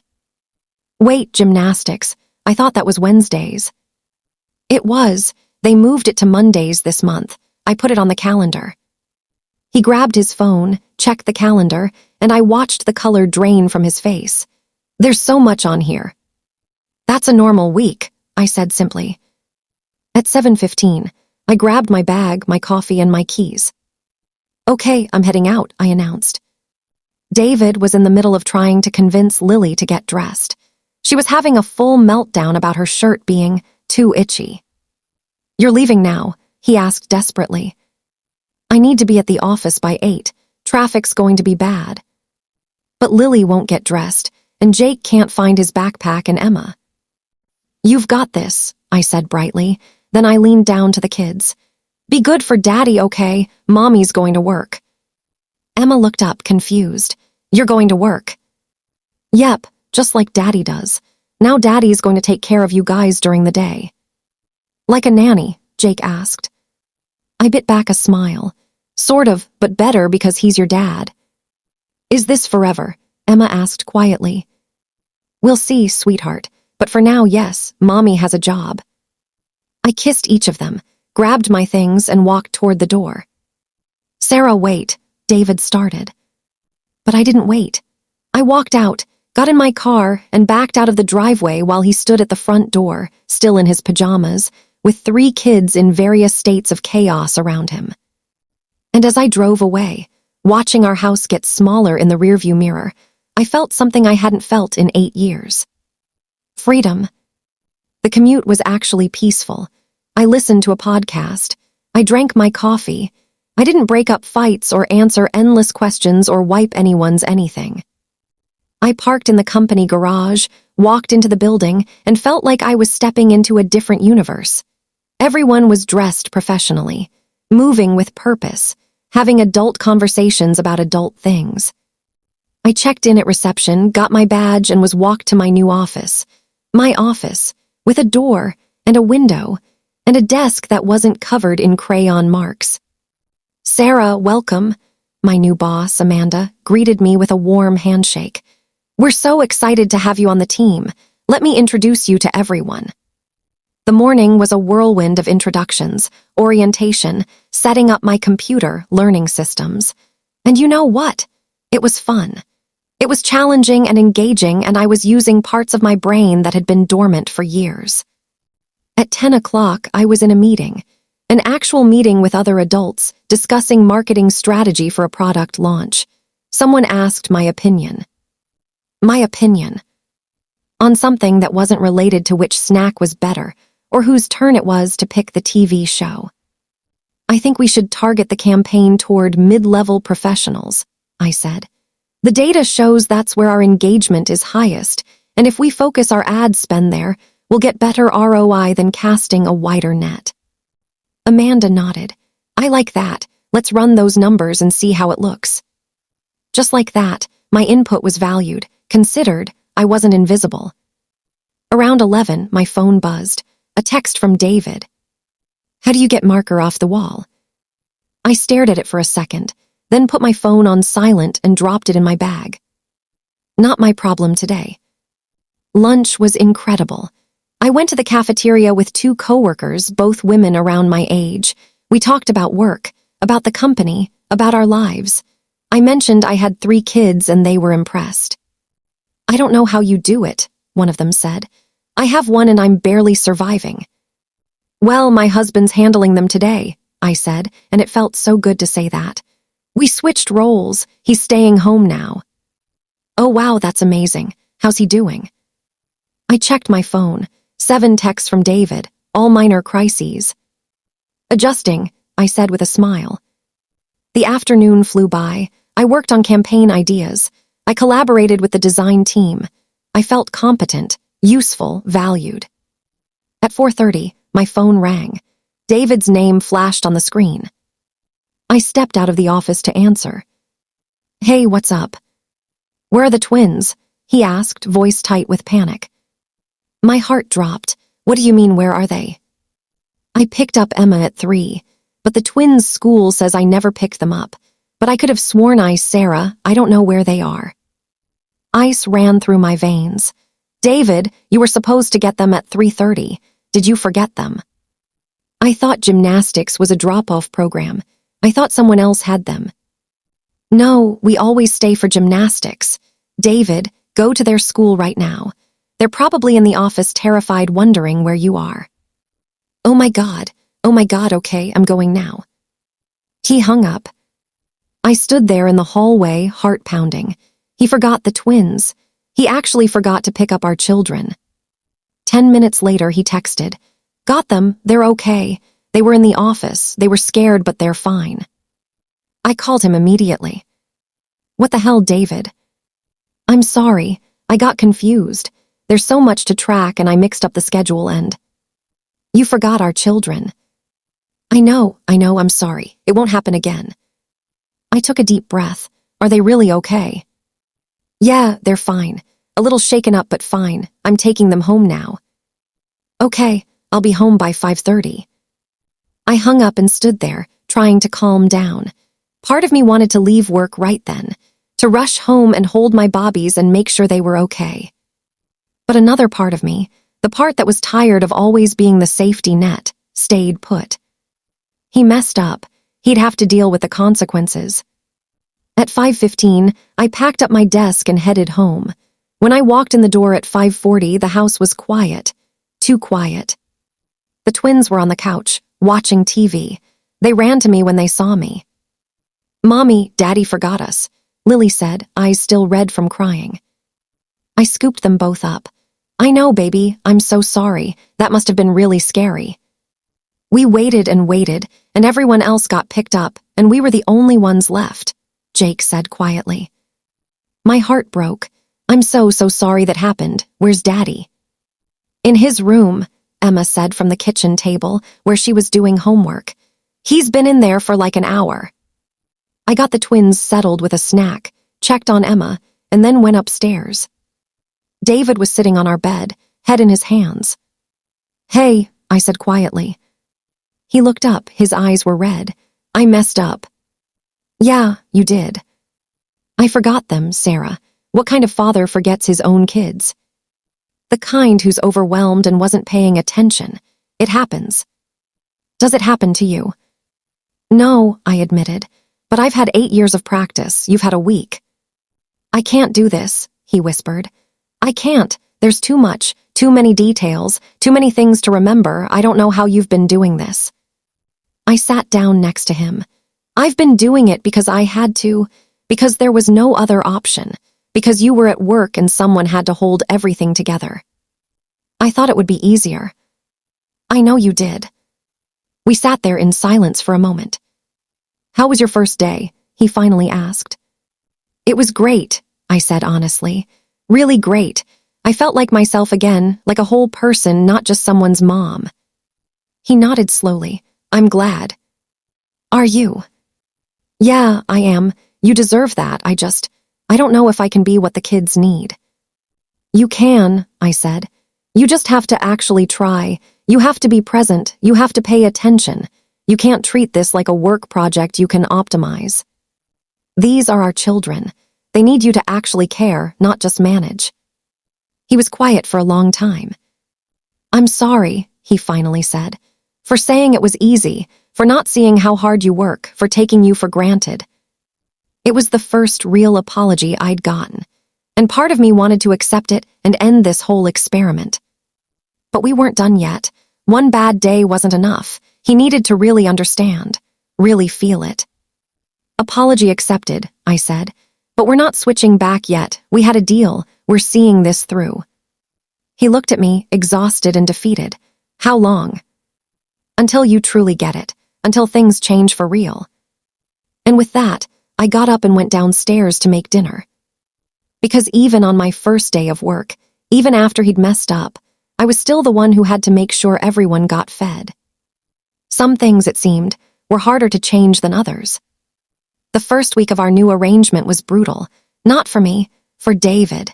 "Wait, gymnastics. I thought that was Wednesdays." "It was. They moved it to Mondays this month. I put it on the calendar." He grabbed his phone, checked the calendar, and I watched the color drain from his face. "There's so much on here." "That's a normal week," I said simply. At 7:15, I grabbed my bag, my coffee, and my keys. "Okay, I'm heading out," I announced. David was in the middle of trying to convince Lily to get dressed. She was having a full meltdown about her shirt being too itchy. "You're leaving now?" he asked desperately. "I need to be at the office by 8. Traffic's going to be bad." "But Lily won't get dressed, and Jake can't find his backpack and Emma." "You've got this," I said brightly. Then I leaned down to the kids. "Be good for Daddy, okay? Mommy's going to work." Emma looked up, confused. "You're going to work?" "Yep, just like Daddy does. Now Daddy's going to take care of you guys during the day." "Like a nanny?" Jake asked. I bit back a smile. "Sort of, but better because he's your dad." "Is this forever?" Emma asked quietly. "We'll see, sweetheart. But for now, yes, Mommy has a job." I kissed each of them, grabbed my things, and walked toward the door. "Sarah, wait," David started. But I didn't wait. I walked out, got in my car, and backed out of the driveway while he stood at the front door, still in his pajamas, with 3 kids in various states of chaos around him. And as I drove away, watching our house get smaller in the rearview mirror, I felt something I hadn't felt in 8 years. Freedom. The commute was actually peaceful. I listened to a podcast. I drank my coffee. I didn't break up fights or answer endless questions or wipe anyone's anything. I parked in the company garage, walked into the building, and felt like I was stepping into a different universe. Everyone was dressed professionally, moving with purpose, having adult conversations about adult things. I checked in at reception, got my badge, and was walked to my new office. My office, with a door and a window and a desk that wasn't covered in crayon marks. "Sarah, welcome." My new boss, Amanda, greeted me with a warm handshake. "We're so excited to have you on the team. Let me introduce you to everyone." The morning was a whirlwind of introductions, orientation, setting up my computer, learning systems. And you know what? It was fun. It was challenging and engaging, and I was using parts of my brain that had been dormant for years. At 10 o'clock, I was in a meeting, an actual meeting with other adults, discussing marketing strategy for a product launch. Someone asked my opinion. My opinion. On something that wasn't related to which snack was better, or whose turn it was to pick the TV show. "I think we should target the campaign toward mid-level professionals," I said. "The data shows that's where our engagement is highest, and if we focus our ad spend there, we'll get better ROI than casting a wider net." Amanda nodded. "I like that. Let's run those numbers and see how it looks." Just like that, my input was valued, considered. I wasn't invisible. Around 11, my phone buzzed. A text from David. "How do you get marker off the wall?" I stared at it for a second, then put my phone on silent and dropped it in my bag. Not my problem today. Lunch was incredible. I went to the cafeteria with 2 coworkers, both women around my age. We talked about work, about the company, about our lives. I mentioned I had 3 kids and they were impressed. "I don't know how you do it," one of them said. "I have one and I'm barely surviving." "Well, my husband's handling them today," I said, and it felt so good to say that. "We switched roles. He's staying home now." "Oh wow, that's amazing. How's he doing?" I checked my phone. 7 texts from David, all minor crises. "Adjusting," I said with a smile. The afternoon flew by. I worked on campaign ideas. I collaborated with the design team. I felt competent, useful, valued. At 4:30, my phone rang. David's name flashed on the screen. I stepped out of the office to answer. Hey, what's up? Where are the twins? He asked, voice tight with panic. My heart dropped. What do you mean, where are they? I picked up Emma at 3, but the twins' school says I never picked them up. But I could have sworn Sarah, I don't know where they are. Ice ran through my veins. David, you were supposed to get them at 3:30. Did you forget them? I thought gymnastics was a drop-off program. I thought someone else had them. No, we always stay for gymnastics. David, go to their school right now. They're probably in the office terrified, wondering where you are. Oh my God, okay, I'm going now. He hung up. I stood there in the hallway, heart pounding. He forgot the twins. He actually forgot to pick up our children. 10 minutes later, he texted, Got them, they're okay. They were in the office, they were scared, but they're fine. I called him immediately. What the hell, David? I'm sorry, I got confused. There's so much to track and I mixed up the schedule and... You forgot our children. I know, I'm sorry. It won't happen again. I took a deep breath. Are they really okay? Yeah, they're fine. A little shaken up, but fine. I'm taking them home now. Okay, I'll be home by 5:30. I hung up and stood there, trying to calm down. Part of me wanted to leave work right then, to rush home and hold my bobbies and make sure they were okay. But another part of me, the part that was tired of always being the safety net, stayed put. He messed up. He'd have to deal with the consequences. At 5:15, I packed up my desk and headed home. When I walked in the door at 5:40, the house was quiet. Too quiet. The twins were on the couch, watching TV. They ran to me when they saw me. Mommy, Daddy forgot us, Lily said, eyes still red from crying. I scooped them both up. I know, baby, I'm so sorry. That must have been really scary. We waited and waited, and everyone else got picked up, and we were the only ones left, Jake said quietly. My heart broke. I'm so sorry that happened. Where's Daddy? In his room, Emma said from the kitchen table, where she was doing homework. He's been in there for like an hour. I got the twins settled with a snack, checked on Emma, and then went upstairs. David was sitting on our bed, head in his hands. Hey, I said quietly. He looked up, his eyes were red. I messed up. Yeah, you did. I forgot them, Sarah. What kind of father forgets his own kids? The kind who's overwhelmed and wasn't paying attention. It happens. Does it happen to you? No, I admitted, but I've had 8 years of practice. You've had a week. I can't do this, he whispered. I can't. There's too much, too many details, too many things to remember. I don't know how you've been doing this. I sat down next to him. I've been doing it because I had to, because there was no other option, because you were at work and someone had to hold everything together. I thought it would be easier. I know you did. We sat there in silence for a moment. How was your first day? He finally asked. It was great, I said honestly. Really great. I felt like myself again, like a whole person, not just someone's mom. He nodded slowly. I'm glad. Are you? Yeah, I am. You deserve that. I don't know if I can be what the kids need. You can, I said. You just have to actually try. You have to be present. You have to pay attention. You can't treat this like a work project you can optimize. These are our children. They need you to actually care, not just manage. He was quiet for a long time. I'm sorry, he finally said, for saying it was easy, for not seeing how hard you work, for taking you for granted. It was the first real apology I'd gotten, and part of me wanted to accept it and end this whole experiment. But we weren't done yet. One bad day wasn't enough. He needed to really understand, really feel it. Apology accepted, I said, but we're not switching back yet. We had a deal. We're seeing this through. He looked at me, exhausted and defeated. How long? Until you truly get it, until things change for real. And with that, I got up and went downstairs to make dinner. Because even on my first day of work, even after he'd messed up, I was still the one who had to make sure everyone got fed. Some things, it seemed, were harder to change than others. The first week of our new arrangement was brutal, not for me, for David.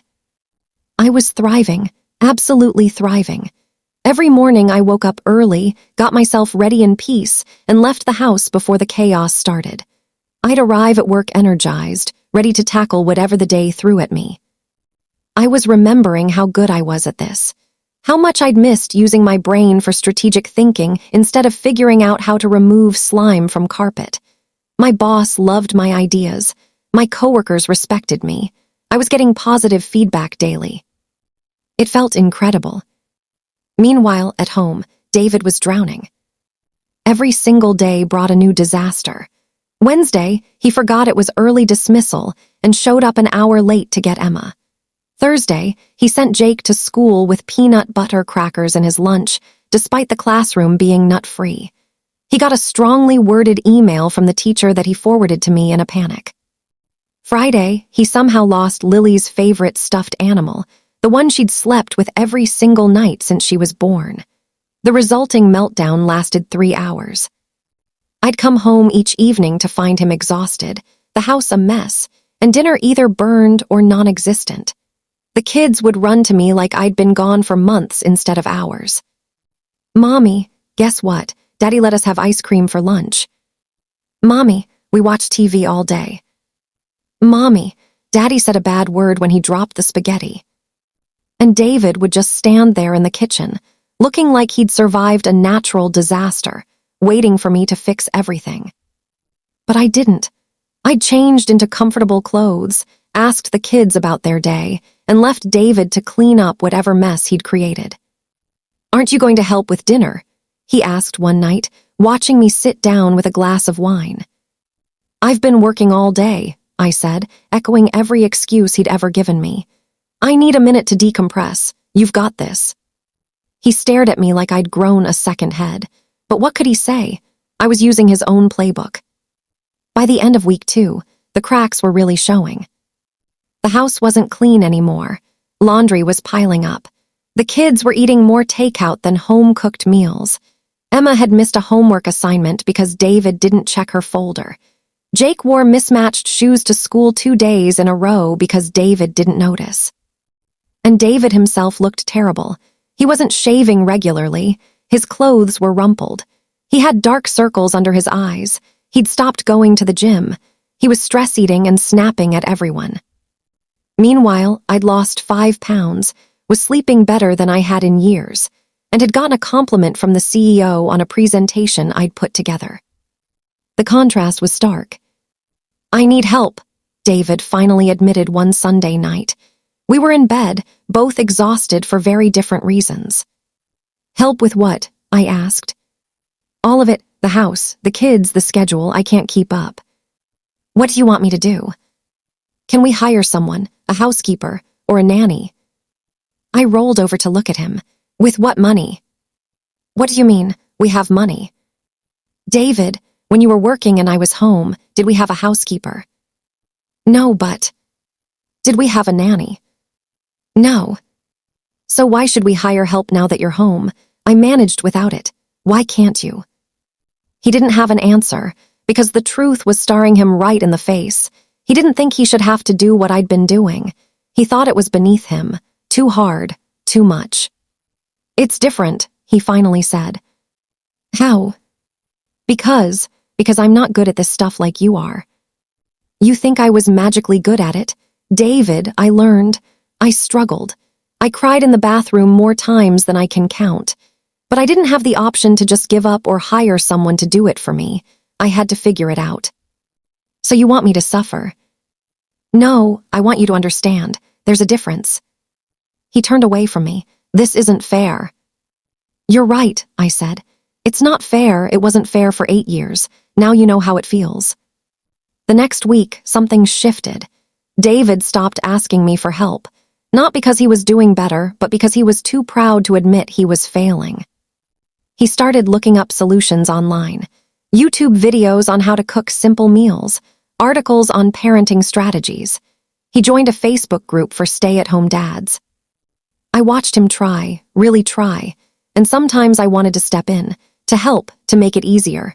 I was thriving, absolutely thriving. Every morning I woke up early, got myself ready in peace, and left the house before the chaos started. I'd arrive at work energized, ready to tackle whatever the day threw at me. I was remembering how good I was at this, how much I'd missed using my brain for strategic thinking instead of figuring out how to remove slime from carpet. My boss loved my ideas. My coworkers respected me. I was getting positive feedback daily. It felt incredible. Meanwhile, at home, David was drowning. Every single day brought a new disaster. Wednesday, he forgot it was early dismissal and showed up an hour late to get Emma. Thursday, he sent Jake to school with peanut butter crackers in his lunch, despite the classroom being nut-free. He got a strongly worded email from the teacher that he forwarded to me in a panic. Friday, he somehow lost Lily's favorite stuffed animal, the one she'd slept with every single night since she was born. The resulting meltdown lasted 3 hours. I'd come home each evening to find him exhausted, the house a mess, and dinner either burned or non-existent. The kids would run to me like I'd been gone for months instead of hours. "Mommy, guess what? Daddy let us have ice cream for lunch." "Mommy, we watched TV all day." "Mommy, Daddy said a bad word when he dropped the spaghetti." And David would just stand there in the kitchen, looking like he'd survived a natural disaster, waiting for me to fix everything. But I didn't. I'd changed into comfortable clothes, asked the kids about their day, and left David to clean up whatever mess he'd created. "Aren't you going to help with dinner?" he asked one night, watching me sit down with a glass of wine. "I've been working all day," I said, echoing every excuse he'd ever given me. "I need a minute to decompress. You've got this." He stared at me like I'd grown a second head. But what could he say? I was using his own playbook. By the end of week 2, the cracks were really showing. The house wasn't clean anymore. Laundry was piling up. The kids were eating more takeout than home-cooked meals. Emma had missed a homework assignment because David didn't check her folder. Jake wore mismatched shoes to school 2 days in a row because David didn't notice. And David himself looked terrible. He wasn't shaving regularly. His clothes were rumpled. He had dark circles under his eyes. He'd stopped going to the gym. He was stress-eating and snapping at everyone. Meanwhile, I'd lost 5 pounds, was sleeping better than I had in years, and had gotten a compliment from the CEO on a presentation I'd put together. The contrast was stark. "I need help," David finally admitted one Sunday night. We were in bed, both exhausted for very different reasons. "Help with what?" I asked. "All of it, the house, the kids, the schedule, I can't keep up." "What do you want me to do?" "Can we hire someone, a housekeeper, or a nanny?" I rolled over to look at him. "With what money?" "What do you mean, we have money?" "David, when you were working and I was home, did we have a housekeeper?" "No, but..." "Did we have a nanny?" "No." "So why should we hire help now that you're home? I managed without it. Why can't you?" He didn't have an answer, because the truth was staring him right in the face. He didn't think he should have to do what I'd been doing. He thought it was beneath him. Too hard. Too much. "It's different," he finally said. "How?" Because I'm not good at this stuff like you are." "You think I was magically good at it?" "David, I learned. I struggled. I cried in the bathroom more times than I can count. But I didn't have the option to just give up or hire someone to do it for me. I had to figure it out." "So you want me to suffer?" "No, I want you to understand. There's a difference." He turned away from me. "This isn't fair." "You're right," I said. "It's not fair. It wasn't fair for 8 years. Now you know how it feels." The next week, something shifted. David stopped asking me for help. Not because he was doing better, but because he was too proud to admit he was failing. He started looking up solutions online. YouTube videos on how to cook simple meals, articles on parenting strategies. He joined a Facebook group for stay-at-home dads. I watched him try, really try, and sometimes I wanted to step in, to help, to make it easier.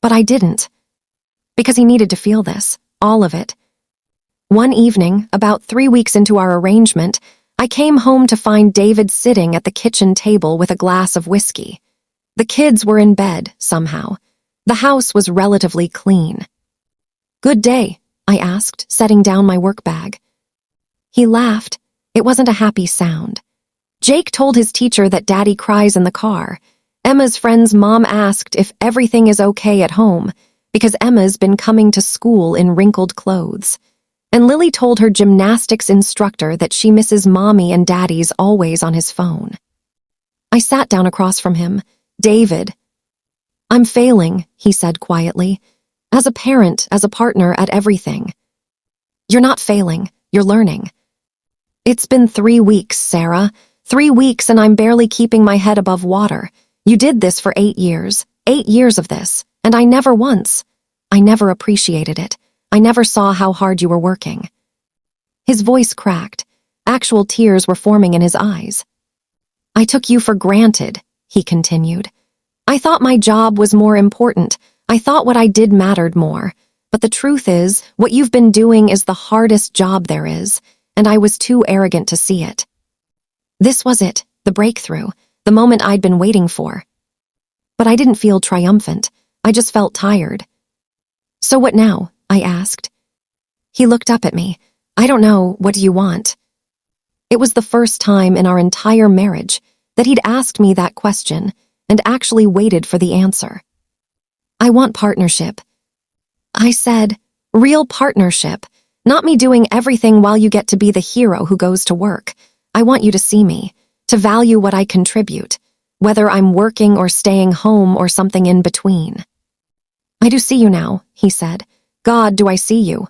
But I didn't. Because he needed to feel this, all of it. One evening, about 3 weeks into our arrangement, I came home to find David sitting at the kitchen table with a glass of whiskey. The kids were in bed, somehow. The house was relatively clean. "Good day," I asked, setting down my work bag. He laughed. It wasn't a happy sound. Jake told his teacher that Daddy cries in the car. Emma's friend's mom asked if everything is okay at home, because Emma's been coming to school in wrinkled clothes. And Lily told her gymnastics instructor that she misses Mommy and Daddy's always on his phone. I sat down across from him. "David." "I'm failing," he said quietly. "As a parent, as a partner, at everything." "You're not failing. You're learning." "It's been 3 weeks, Sarah. 3 weeks and I'm barely keeping my head above water. You did this for 8 years. 8 years of this. And I never appreciated it. I never saw how hard you were working." His voice cracked. Actual tears were forming in his eyes. "I took you for granted," he continued. "I thought my job was more important. I thought what I did mattered more. But the truth is, what you've been doing is the hardest job there is, and I was too arrogant to see it." This was it, the breakthrough, the moment I'd been waiting for. But I didn't feel triumphant. I just felt tired. "So what now?" I asked. He looked up at me. "I don't know, what do you want?" It was the first time in our entire marriage that he'd asked me that question and actually waited for the answer. "I want partnership." I said, "Real partnership, not me doing everything while you get to be the hero who goes to work. I want you to see me, to value what I contribute, whether I'm working or staying home or something in between." "I do see you now," he said. "God, do I see you."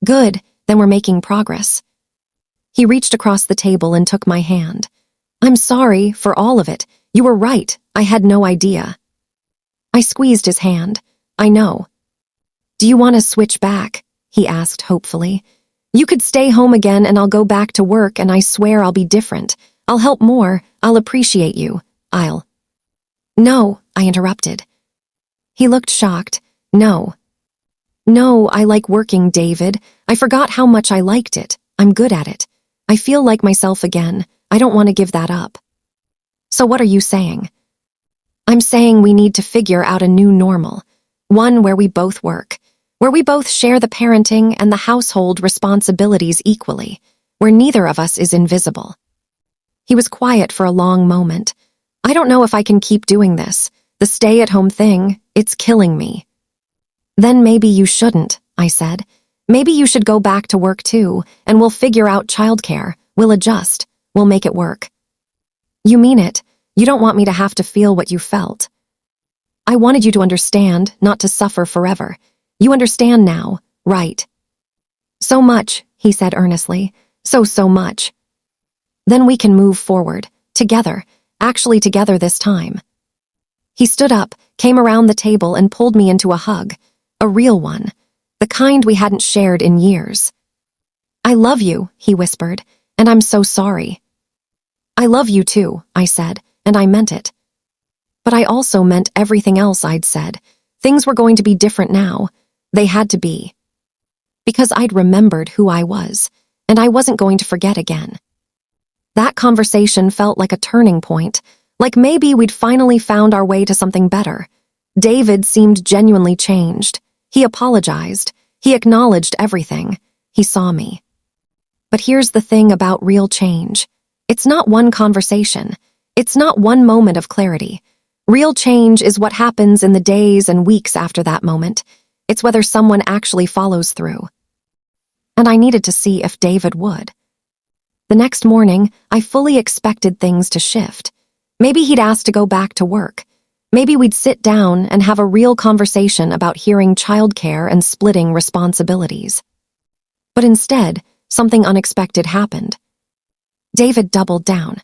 "Good, then we're making progress." He reached across the table and took my hand. "I'm sorry for all of it. You were right. I had no idea." I squeezed his hand. "I know." "Do you want to switch back?" he asked hopefully. "You could stay home again and I'll go back to work and I swear I'll be different. I'll help more. I'll appreciate you. No," I interrupted. He looked shocked. "No. No, I like working, David. I forgot how much I liked it. I'm good at it. I feel like myself again. I don't want to give that up." "So what are you saying?" "I'm saying we need to figure out a new normal. One where we both work. Where we both share the parenting and the household responsibilities equally. Where neither of us is invisible." He was quiet for a long moment. "I don't know if I can keep doing this. The stay-at-home thing, it's killing me." "Then maybe you shouldn't," I said. "Maybe you should go back to work too, and we'll figure out childcare. We'll adjust. We'll make it work." "You mean it? You don't want me to have to feel what you felt?" "I wanted you to understand, not to suffer forever. You understand now, right?" "So much," he said earnestly. So much." "Then we can move forward. Together. Actually together this time." He stood up, came around the table and pulled me into a hug. A real one. The kind we hadn't shared in years. "I love you," he whispered, "and I'm so sorry." "I love you too," I said, and I meant it. But I also meant everything else I'd said. Things were going to be different now. They had to be. Because I'd remembered who I was, and I wasn't going to forget again. That conversation felt like a turning point, like maybe we'd finally found our way to something better. David seemed genuinely changed. He apologized. He acknowledged everything. He saw me. But here's the thing about real change. It's not one conversation. It's not one moment of clarity. Real change is what happens in the days and weeks after that moment. It's whether someone actually follows through. And I needed to see if David would. The next morning, I fully expected things to shift. Maybe he'd ask to go back to work. Maybe we'd sit down and have a real conversation about hearing childcare and splitting responsibilities. But instead, something unexpected happened. David doubled down.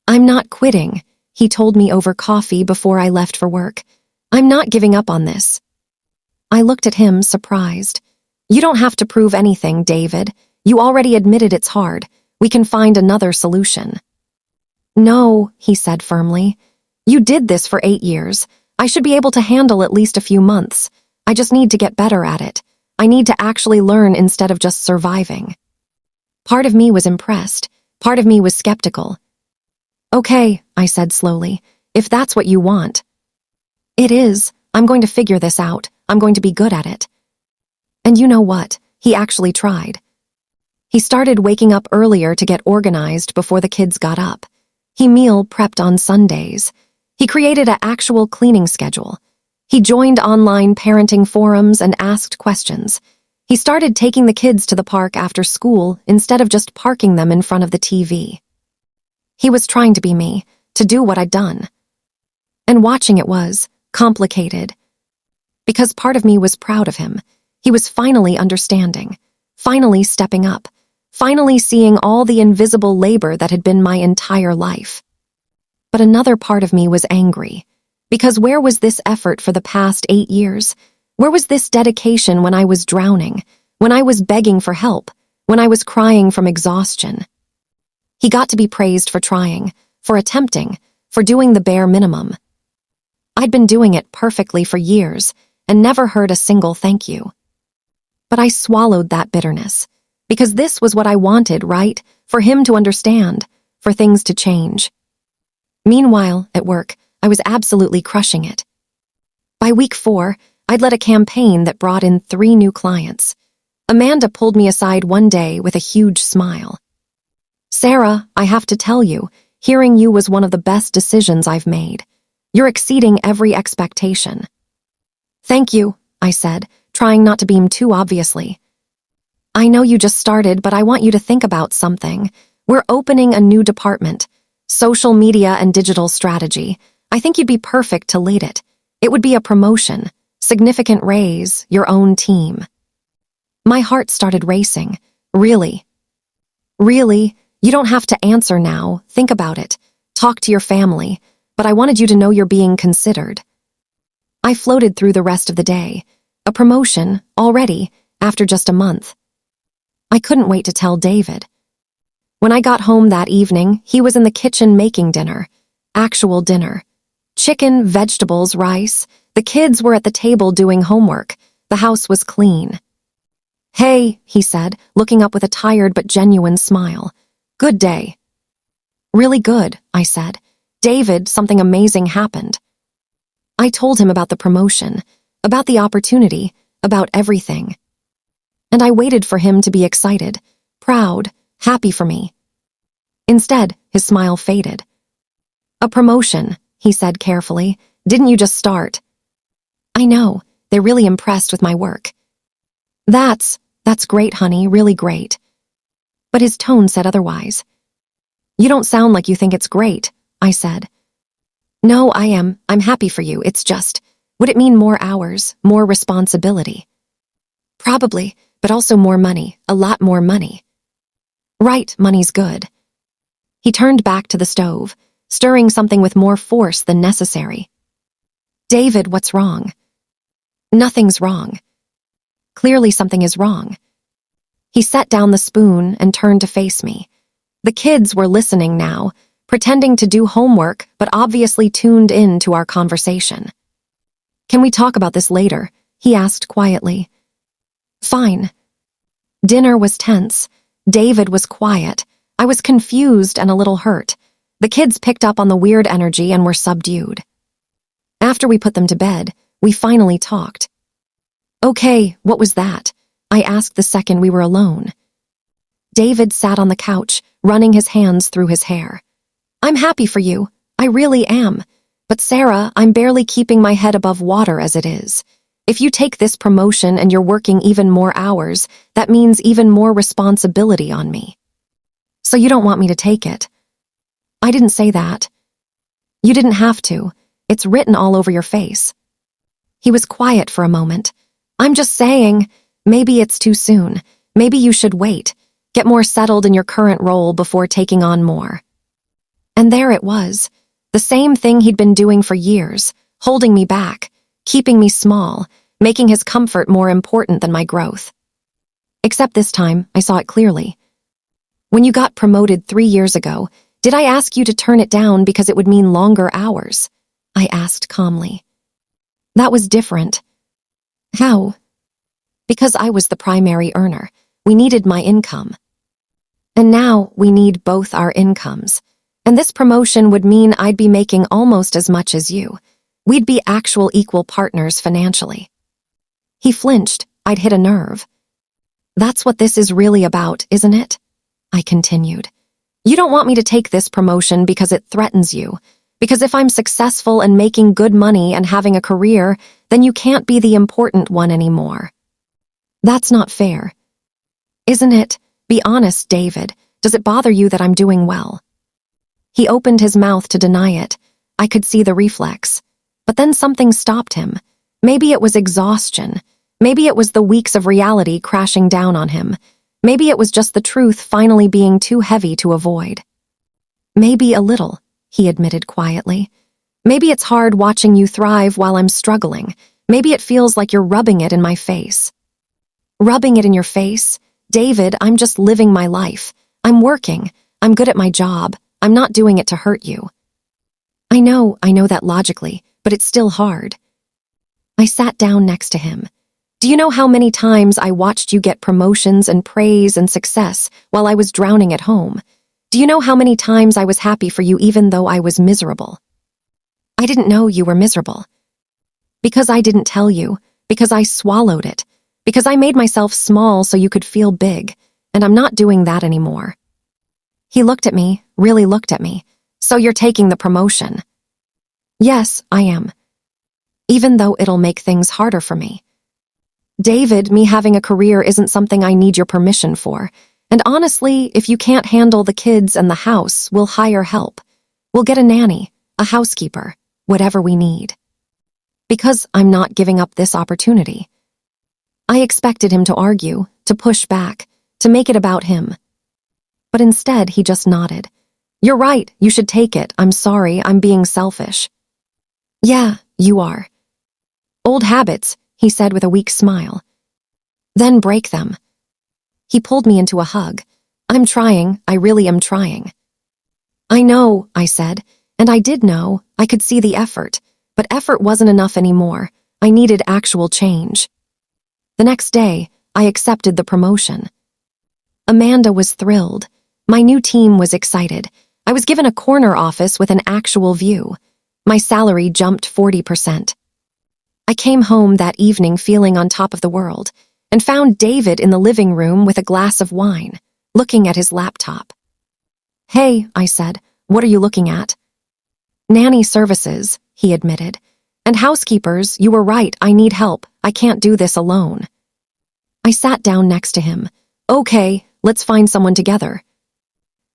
"I'm not quitting," he told me over coffee before I left for work. "I'm not giving up on this." I looked at him, surprised. "You don't have to prove anything, David. You already admitted it's hard. We can find another solution." "No," he said firmly. "You did this for 8 years. I should be able to handle at least a few months. I just need to get better at it. I need to actually learn instead of just surviving. Part of me was impressed. Part of me was skeptical. Okay, I said slowly, if that's what you want. It is. I'm going to figure this out. I'm going to be good at it. And you know what? He actually tried. He started waking up earlier to get organized before the kids got up. He meal prepped on Sundays. He created an actual cleaning schedule. He joined online parenting forums and asked questions. He started taking the kids to the park after school instead of just parking them in front of the TV. He was trying to be me, to do what I'd done. And watching it was complicated. Because part of me was proud of him. He was finally understanding, finally stepping up, finally seeing all the invisible labor that had been my entire life. But another part of me was angry. Because where was this effort for the past 8 years? Where was this dedication when I was drowning, when I was begging for help, when I was crying from exhaustion? He got to be praised for trying, for attempting, for doing the bare minimum. I'd been doing it perfectly for years and never heard a single thank you. But I swallowed that bitterness, because this was what I wanted, right? For him to understand, for things to change. Meanwhile, at work, I was absolutely crushing it. By week 4, I'd led a campaign that brought in 3 new clients. Amanda pulled me aside one day with a huge smile. Sarah, I have to tell you, hearing you was one of the best decisions I've made. You're exceeding every expectation. Thank you, I said, trying not to beam too obviously. I know you just started, but I want you to think about something. We're opening a new department, social media and digital strategy. I think you'd be perfect to lead it. It would be a promotion, significant raise, your own team. My heart started racing. Really? Really? You don't have to answer now. Think about it. Talk to your family. But I wanted you to know you're being considered. I floated through the rest of the day. A promotion, already, after just a month. I couldn't wait to tell David. When I got home that evening, he was in the kitchen making dinner. Actual dinner. Chicken, vegetables, rice. The kids were at the table doing homework. The house was clean. Hey, he said, looking up with a tired but genuine smile. Good day. Really good, I said. David, something amazing happened. I told him about the promotion, about the opportunity, about everything. And I waited for him to be excited, proud, happy for me. Instead, his smile faded. A promotion, he said carefully. Didn't you just start? I know, they're really impressed with my work. That's great, honey, really great. But his tone said otherwise. You don't sound like you think it's great, I said. No, I am. I'm happy for you. It's just, would it mean more hours, more responsibility? Probably, but also more money, a lot more money. Right, money's good. He turned back to the stove, stirring something with more force than necessary. David, what's wrong? Nothing's wrong. Clearly something is wrong. He set down the spoon and turned to face me. The kids were listening now, pretending to do homework, but obviously tuned in to our conversation. Can we talk about this later? He asked quietly. Fine. Dinner was tense. David was quiet. I was confused and a little hurt. The kids picked up on the weird energy and were subdued. After we put them to bed, we finally talked. Okay, what was that? I asked the second we were alone. David sat on the couch, running his hands through his hair. I'm happy for you. I really am. But Sarah, I'm barely keeping my head above water as it is. If you take this promotion and you're working even more hours, that means even more responsibility on me. So you don't want me to take it? I didn't say that. You didn't have to. It's written all over your face. He was quiet for a moment. I'm just saying, maybe it's too soon. Maybe you should wait. Get more settled in your current role before taking on more. And there it was. The same thing he'd been doing for years, holding me back, keeping me small, making his comfort more important than my growth. Except this time, I saw it clearly. When you got promoted 3 years ago, did I ask you to turn it down because it would mean longer hours? I asked calmly. That was different. How? Because I was the primary earner. We needed my income. And now we need both our incomes. And this promotion would mean I'd be making almost as much as you. We'd be actual equal partners financially. He flinched. I'd hit a nerve. That's what this is really about, isn't it? I continued. You don't want me to take this promotion because it threatens you. Because if I'm successful and making good money and having a career, then you can't be the important one anymore. That's not fair. Isn't it? Be honest, David. Does it bother you that I'm doing well? He opened his mouth to deny it. I could see the reflex. But then something stopped him. Maybe it was exhaustion. Maybe it was the weeks of reality crashing down on him. Maybe it was just the truth finally being too heavy to avoid. Maybe a little, he admitted quietly. Maybe it's hard watching you thrive while I'm struggling. Maybe it feels like you're rubbing it in my face. Rubbing it in your face? David, I'm just living my life. I'm working. I'm good at my job. I'm not doing it to hurt you. I know that logically, but it's still hard. I sat down next to him. Do you know how many times I watched you get promotions and praise and success while I was drowning at home? Do you know how many times I was happy for you even though I was miserable? I didn't know you were miserable. Because I didn't tell you, because I swallowed it, because I made myself small so you could feel big, and I'm not doing that anymore. He looked at me, really looked at me. So you're taking the promotion? Yes, I am. Even though it'll make things harder for me. David, me having a career isn't something I need your permission for. And honestly, if you can't handle the kids and the house, we'll hire help. We'll get a nanny, a housekeeper, whatever we need. Because I'm not giving up this opportunity. I expected him to argue, to push back, to make it about him. But instead, he just nodded. You're right, you should take it. I'm sorry, I'm being selfish. Yeah, you are. Old habits, he said with a weak smile. Then break them. He pulled me into a hug. I'm trying, I really am trying. I know, I said, and I did know, I could see the effort, but effort wasn't enough anymore. I needed actual change. The next day, I accepted the promotion. Amanda was thrilled. My new team was excited. I was given a corner office with an actual view. My salary jumped 40%. I came home that evening feeling on top of the world and found David in the living room with a glass of wine, looking at his laptop. Hey, I said, what are you looking at? Nanny services, he admitted. And housekeepers, you were right, I need help. I can't do this alone. I sat down next to him. Okay, let's find someone together.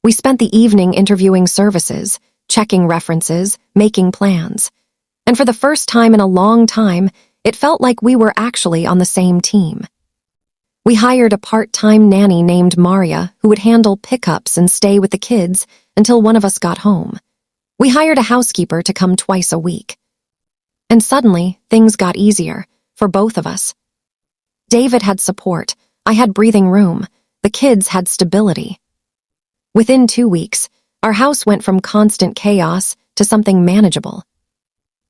We spent the evening interviewing services, checking references, making plans. And for the first time in a long time, it felt like we were actually on the same team. We hired a part-time nanny named Maria who would handle pickups and stay with the kids until one of us got home. We hired a housekeeper to come twice a week. And suddenly, things got easier, for both of us. David had support, I had breathing room, the kids had stability. Within 2 weeks, our house went from constant chaos to something manageable.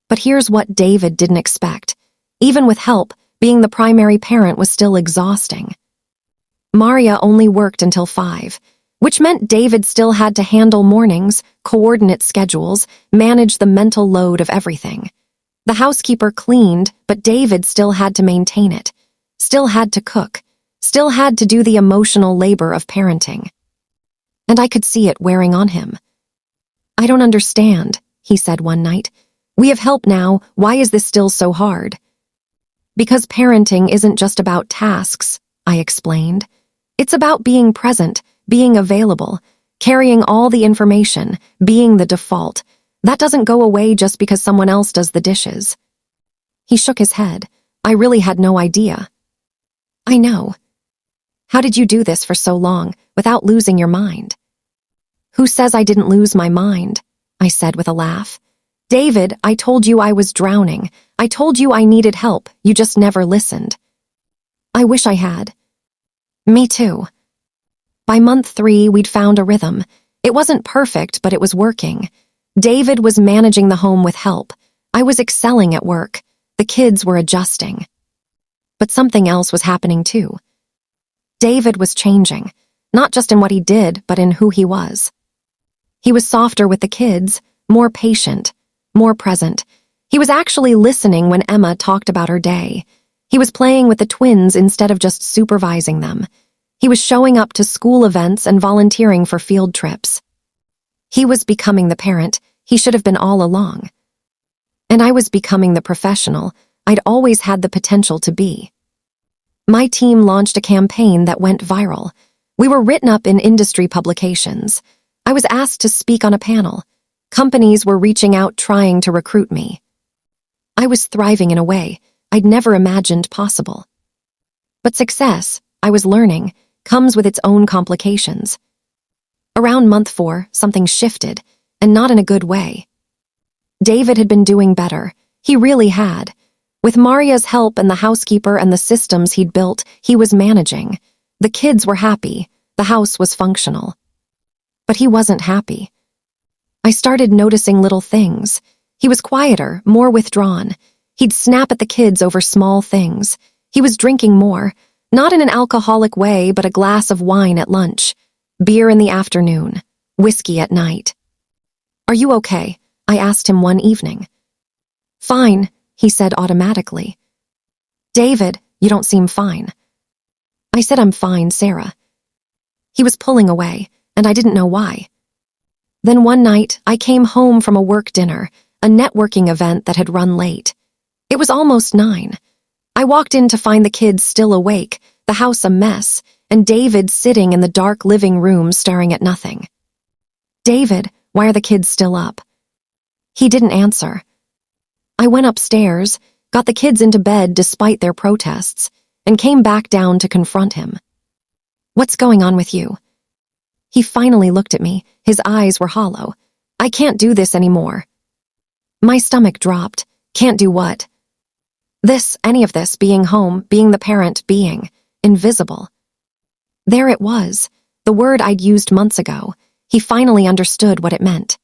But here's what David didn't expect. Even with help, being the primary parent was still exhausting. Maria only worked until 5, which meant David still had to handle mornings, coordinate schedules, manage the mental load of everything. The housekeeper cleaned, but David still had to maintain it, still had to cook, still had to do the emotional labor of parenting. And I could see it wearing on him. I don't understand, he said one night. We have help now, why is this still so hard? Because parenting isn't just about tasks, I explained. It's about being present, being available, carrying all the information, being the default. That doesn't go away just because someone else does the dishes. He shook his head. I really had no idea. I know. How did you do this for so long, without losing your mind? Who says I didn't lose my mind? I said with a laugh. David, I told you I was drowning. I told you I needed help. You just never listened. I wish I had. Me too. By month 3, we'd found a rhythm. It wasn't perfect, but it was working. David was managing the home with help. I was excelling at work. The kids were adjusting. But something else was happening too. David was changing, not just in what he did, but in who he was. He was softer with the kids, more patient, more present. He was actually listening when Emma talked about her day. He was playing with the twins instead of just supervising them. He was showing up to school events and volunteering for field trips. He was becoming the parent he should have been all along. And I was becoming the professional I'd always had the potential to be. My team launched a campaign that went viral. We were written up in industry publications. I was asked to speak on a panel. Companies were reaching out trying to recruit me. I was thriving in a way I'd never imagined possible. But success, I was learning, comes with its own complications. Around month 4, something shifted, and not in a good way. David had been doing better. He really had. With Maria's help and the housekeeper and the systems he'd built, he was managing. The kids were happy. The house was functional. But he wasn't happy. I started noticing little things. He was quieter, more withdrawn. He'd snap at the kids over small things. He was drinking more, not in an alcoholic way, but a glass of wine at lunch, beer in the afternoon, whiskey at night. "Are you okay?" I asked him one evening. "Fine," he said automatically. "David, you don't seem fine." I said, "I'm fine, Sarah." He was pulling away, and I didn't know why. Then one night, I came home from a work dinner, a networking event that had run late. It was almost 9. I walked in to find the kids still awake, the house a mess, and David sitting in the dark living room staring at nothing. "David, why are the kids still up?" He didn't answer. I went upstairs, got the kids into bed despite their protests, and came back down to confront him. "What's going on with you?" He finally looked at me. His eyes were hollow. "I can't do this anymore." My stomach dropped. Can't do what? Any of this, being home, being the parent, being invisible. There it was, the word I'd used months ago. He finally understood what it meant.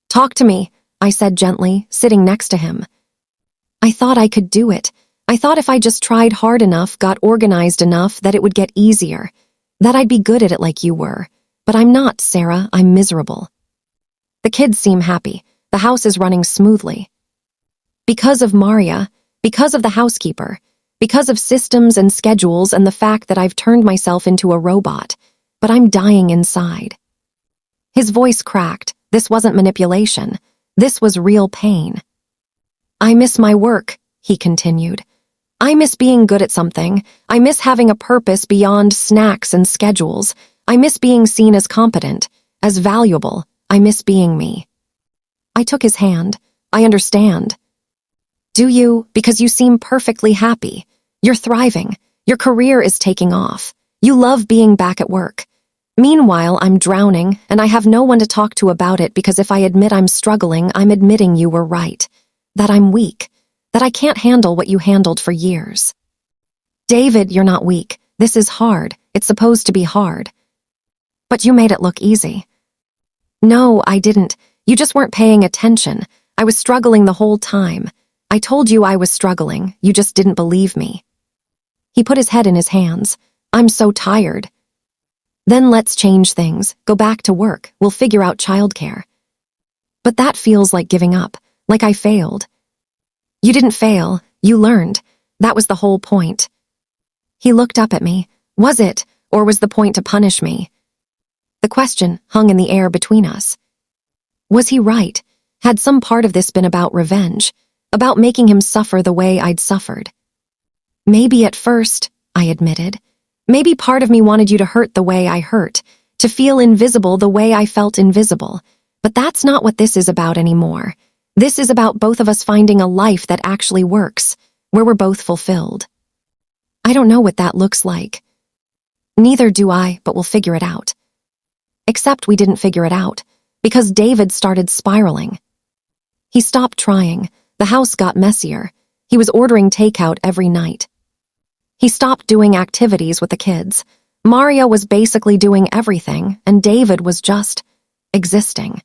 "Talk to me," I said gently, sitting next to him. I thought I could do it. I thought if I just tried hard enough, got organized enough, that it would get easier, that I'd be good at it like you were. But I'm not, Sarah. I'm miserable. The kids seem happy. The house is running smoothly. Because of Maria, because of the housekeeper, because of systems and schedules and the fact that I've turned myself into a robot, but I'm dying inside. His voice cracked. This wasn't manipulation. This was real pain. "I miss my work," he continued. "I miss being good at something. I miss having a purpose beyond snacks and schedules. I miss being seen as competent, as valuable. I miss being me." I took his hand. "I understand." "Do you? Because you seem perfectly happy. You're thriving. Your career is taking off. You love being back at work. Meanwhile, I'm drowning, and I have no one to talk to about it because if I admit I'm struggling, I'm admitting you were right. That I'm weak. That I can't handle what you handled for years." "David, you're not weak. This is hard. It's supposed to be hard." "But you made it look easy." "No, I didn't. You just weren't paying attention. I was struggling the whole time. I told you I was struggling. You just didn't believe me." He put his head in his hands. "I'm so tired." "Then let's change things. Go back to work. We'll figure out childcare." "But that feels like giving up, like I failed." "You didn't fail. You learned. That was the whole point." He looked up at me. Was it, or was the point to punish me? The question hung in the air between us. Was he right? Had some part of this been about revenge, about making him suffer the way I'd suffered? "Maybe at first," I admitted. "Maybe part of me wanted you to hurt the way I hurt, to feel invisible the way I felt invisible. But that's not what this is about anymore. This is about both of us finding a life that actually works, where we're both fulfilled." I don't know what that looks like. Neither do I, but we'll figure it out. Except we didn't figure it out, because David started spiraling. He stopped trying. The house got messier. He was ordering takeout every night. He stopped doing activities with the kids. Maria was basically doing everything, and David was just existing.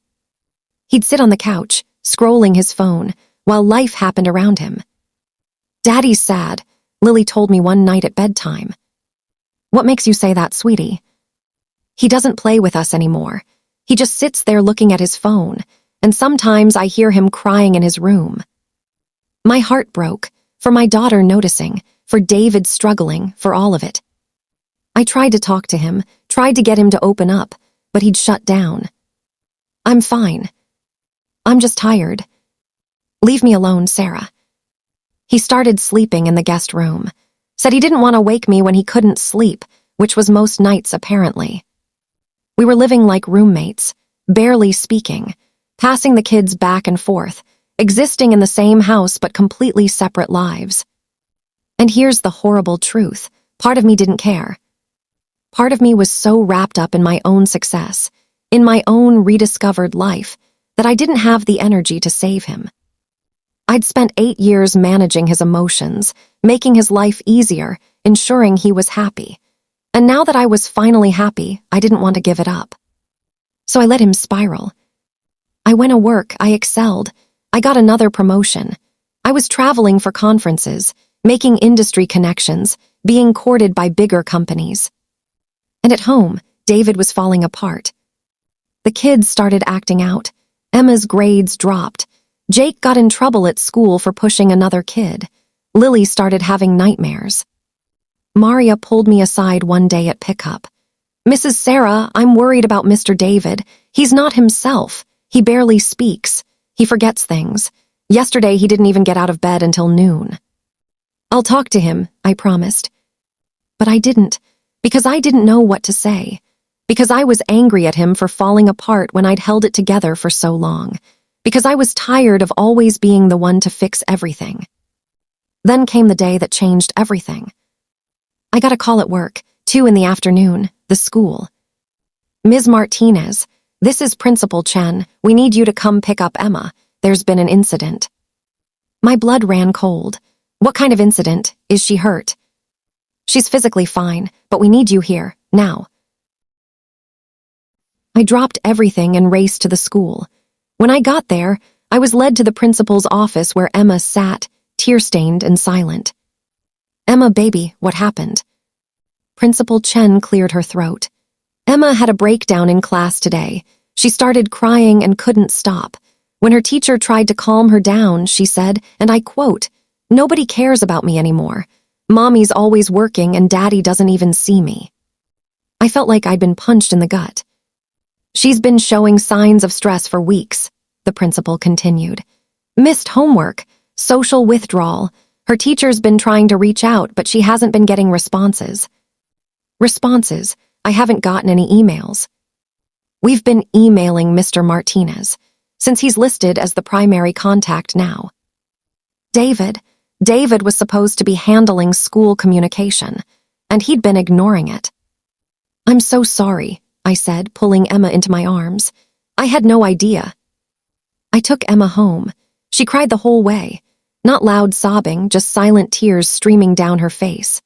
He'd sit on the couch, scrolling his phone, while life happened around him. Daddy's sad, Lily told me one night at bedtime. What makes you say that, sweetie? He doesn't play with us anymore. He just sits there looking at his phone, and sometimes I hear him crying in his room. My heart broke, for my daughter noticing, for David struggling, for all of it. I tried to talk to him, tried to get him to open up, but he'd shut down. I'm fine. I'm just tired. Leave me alone, Sarah. He started sleeping in the guest room. Said he didn't want to wake me when he couldn't sleep, which was most nights apparently. We were living like roommates, barely speaking, passing the kids back and forth, existing in the same house but completely separate lives. And here's the horrible truth. Part of me didn't care. Part of me was so wrapped up in my own success, in my own rediscovered life, that I didn't have the energy to save him. I'd spent 8 years managing his emotions, making his life easier, ensuring he was happy. And now that I was finally happy, I didn't want to give it up. So I let him spiral. I went to work, I excelled. I got another promotion. I was traveling for conferences, making industry connections, being courted by bigger companies. And at home, David was falling apart. The kids started acting out. Emma's grades dropped. Jake got in trouble at school for pushing another kid. Lily started having nightmares. Maria pulled me aside one day at pickup. Mrs. Sarah, I'm worried about Mr. David. He's not himself. He barely speaks. He forgets things. Yesterday, he didn't even get out of bed until noon. I'll talk to him, I promised. But I didn't, because I didn't know what to say. Because I was angry at him for falling apart when I'd held it together for so long. Because I was tired of always being the one to fix everything. Then came the day that changed everything. I got a call at work, 2 in the afternoon, the school. Ms. Martinez, this is Principal Chen. We need you to come pick up Emma. There's been an incident. My blood ran cold. What kind of incident? Is she hurt? She's physically fine, but we need you here, now. I dropped everything and raced to the school. When I got there, I was led to the principal's office where Emma sat, tear-stained and silent. Emma, baby, what happened? Principal Chen cleared her throat. Emma had a breakdown in class today. She started crying and couldn't stop. When her teacher tried to calm her down, she said, and I quote, "Nobody cares about me anymore. Mommy's always working and Daddy doesn't even see me." I felt like I'd been punched in the gut. She's been showing signs of stress for weeks, the principal continued. Missed homework, social withdrawal. Her teacher's been trying to reach out, but she hasn't been getting responses. Responses? I haven't gotten any emails. We've been emailing Mr. Martinez, since he's listed as the primary contact now. David was supposed to be handling school communication, and he'd been ignoring it. I'm so sorry, I said, pulling Emma into my arms. I had no idea. I took Emma home. She cried the whole way. Not loud sobbing, just silent tears streaming down her face.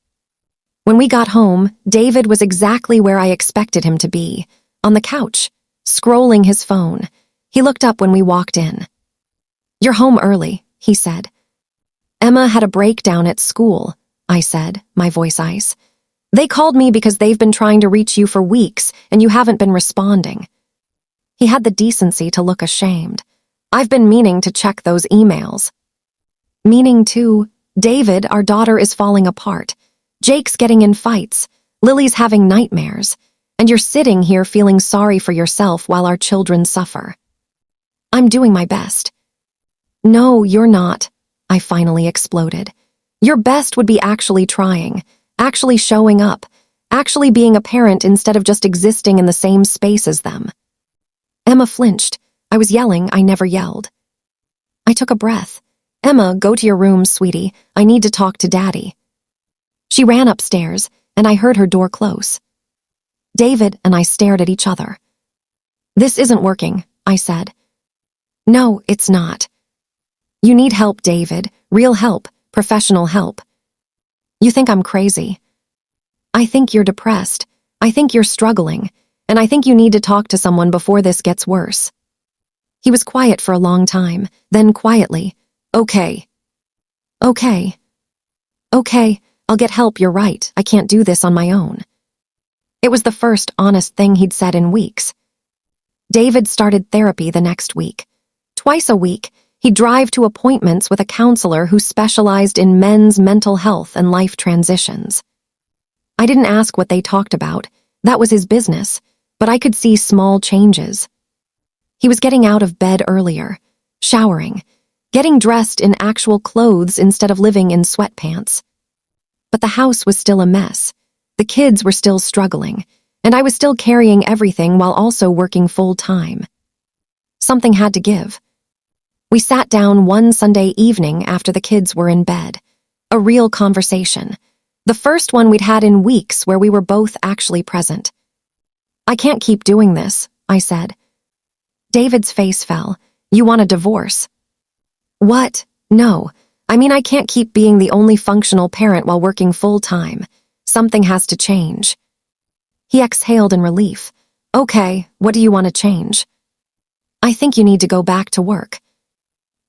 When we got home, David was exactly where I expected him to be, on the couch, scrolling his phone. He looked up when we walked in. You're home early, he said. Emma had a breakdown at school, I said, my voice ice. They called me because they've been trying to reach you for weeks and you haven't been responding. He had the decency to look ashamed. I've been meaning to check those emails. Meaning to, David, our daughter is falling apart. Jake's getting in fights. Lily's having nightmares. And you're sitting here feeling sorry for yourself while our children suffer. I'm doing my best. No, you're not, I finally exploded. Your best would be actually trying, actually showing up, actually being a parent instead of just existing in the same space as them. Emma flinched. I was yelling, I never yelled. I took a breath. Emma, go to your room, sweetie. I need to talk to Daddy. She ran upstairs, and I heard her door close. David and I stared at each other. This isn't working, I said. No, it's not. You need help, David. Real help, professional help. You think I'm crazy. I think you're depressed. I think you're struggling. And I think you need to talk to someone before this gets worse. He was quiet for a long time, then quietly, Okay. Okay. Okay, I'll get help, you're right. I can't do this on my own. It was the first honest thing he'd said in weeks. David started therapy the next week. Twice a week, he'd drive to appointments with a counselor who specialized in men's mental health and life transitions. I didn't ask what they talked about. That was his business, but I could see small changes. He was getting out of bed earlier, showering, getting dressed in actual clothes instead of living in sweatpants. But the house was still a mess. The kids were still struggling, and I was still carrying everything while also working full-time. Something had to give. We sat down one Sunday evening after the kids were in bed. A real conversation. The first one we'd had in weeks where we were both actually present. I can't keep doing this, I said. David's face fell. You want a divorce? What? No. I mean, I can't keep being the only functional parent while working full-time. Something has to change. He exhaled in relief. Okay, what do you want to change? I think you need to go back to work.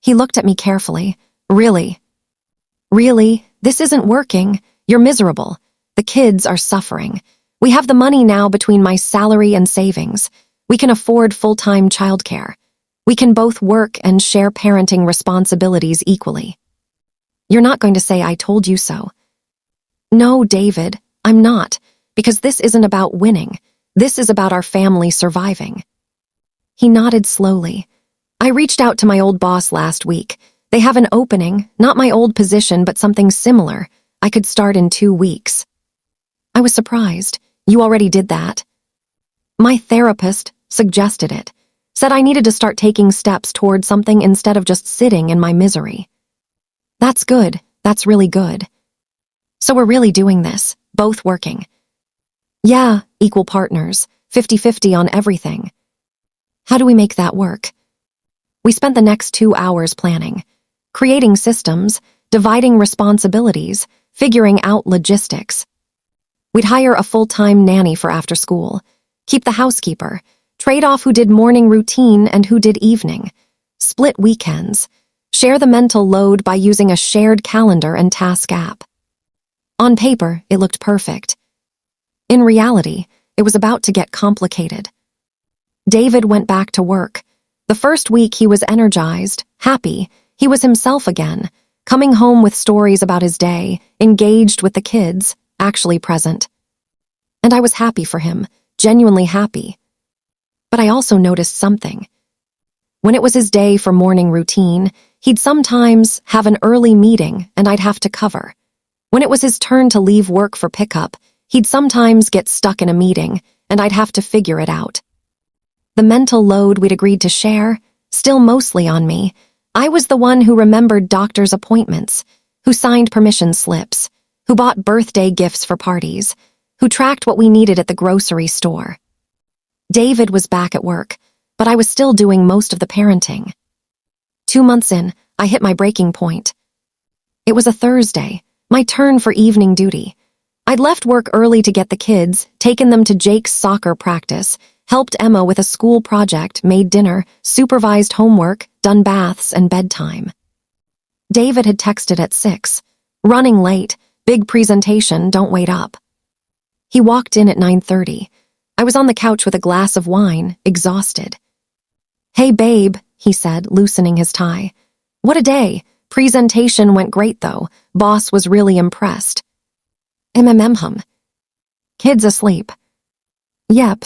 He looked at me carefully. Really? Really? This isn't working. You're miserable. The kids are suffering. We have the money now between my salary and savings. We can afford full-time childcare. We can both work and share parenting responsibilities equally. You're not going to say I told you so. No, David, I'm not, because this isn't about winning. This is about our family surviving. He nodded slowly. I reached out to my old boss last week. They have an opening, not my old position, but something similar. I could start in 2 weeks. I was surprised. You already did that? My therapist suggested it, said I needed to start taking steps toward something instead of just sitting in my misery. That's good. That's really good. So we're really doing this, both working. Yeah, equal partners, 50-50 on everything. How do we make that work? We spent the next 2 hours planning, creating systems, dividing responsibilities, figuring out logistics. We'd hire a full-time nanny for after school, keep the housekeeper, trade off who did morning routine and who did evening, split weekends, share the mental load by using a shared calendar and task app. On paper, it looked perfect. In reality, it was about to get complicated. David went back to work. The first week he was energized, happy, he was himself again, coming home with stories about his day, engaged with the kids, actually present. And I was happy for him, genuinely happy. But I also noticed something. When it was his day for morning routine, he'd sometimes have an early meeting and I'd have to cover. When it was his turn to leave work for pickup, he'd sometimes get stuck in a meeting and I'd have to figure it out. The mental load we'd agreed to share, still mostly on me. I was the one who remembered doctor's appointments, who signed permission slips, who bought birthday gifts for parties, who tracked what we needed at the grocery store. David was back at work, but I was still doing most of the parenting. 2 months in, I hit my breaking point. It was a Thursday, my turn for evening duty. I'd left work early to get the kids, taken them to Jake's soccer practice, helped Emma with a school project, made dinner, supervised homework, done baths and bedtime. David had texted at 6. Running late, big presentation, don't wait up. He walked in at 9:30. I was on the couch with a glass of wine, exhausted. Hey babe, he said, loosening his tie. What a day. Presentation went great though. Boss was really impressed. Hum. Kids asleep. Yep.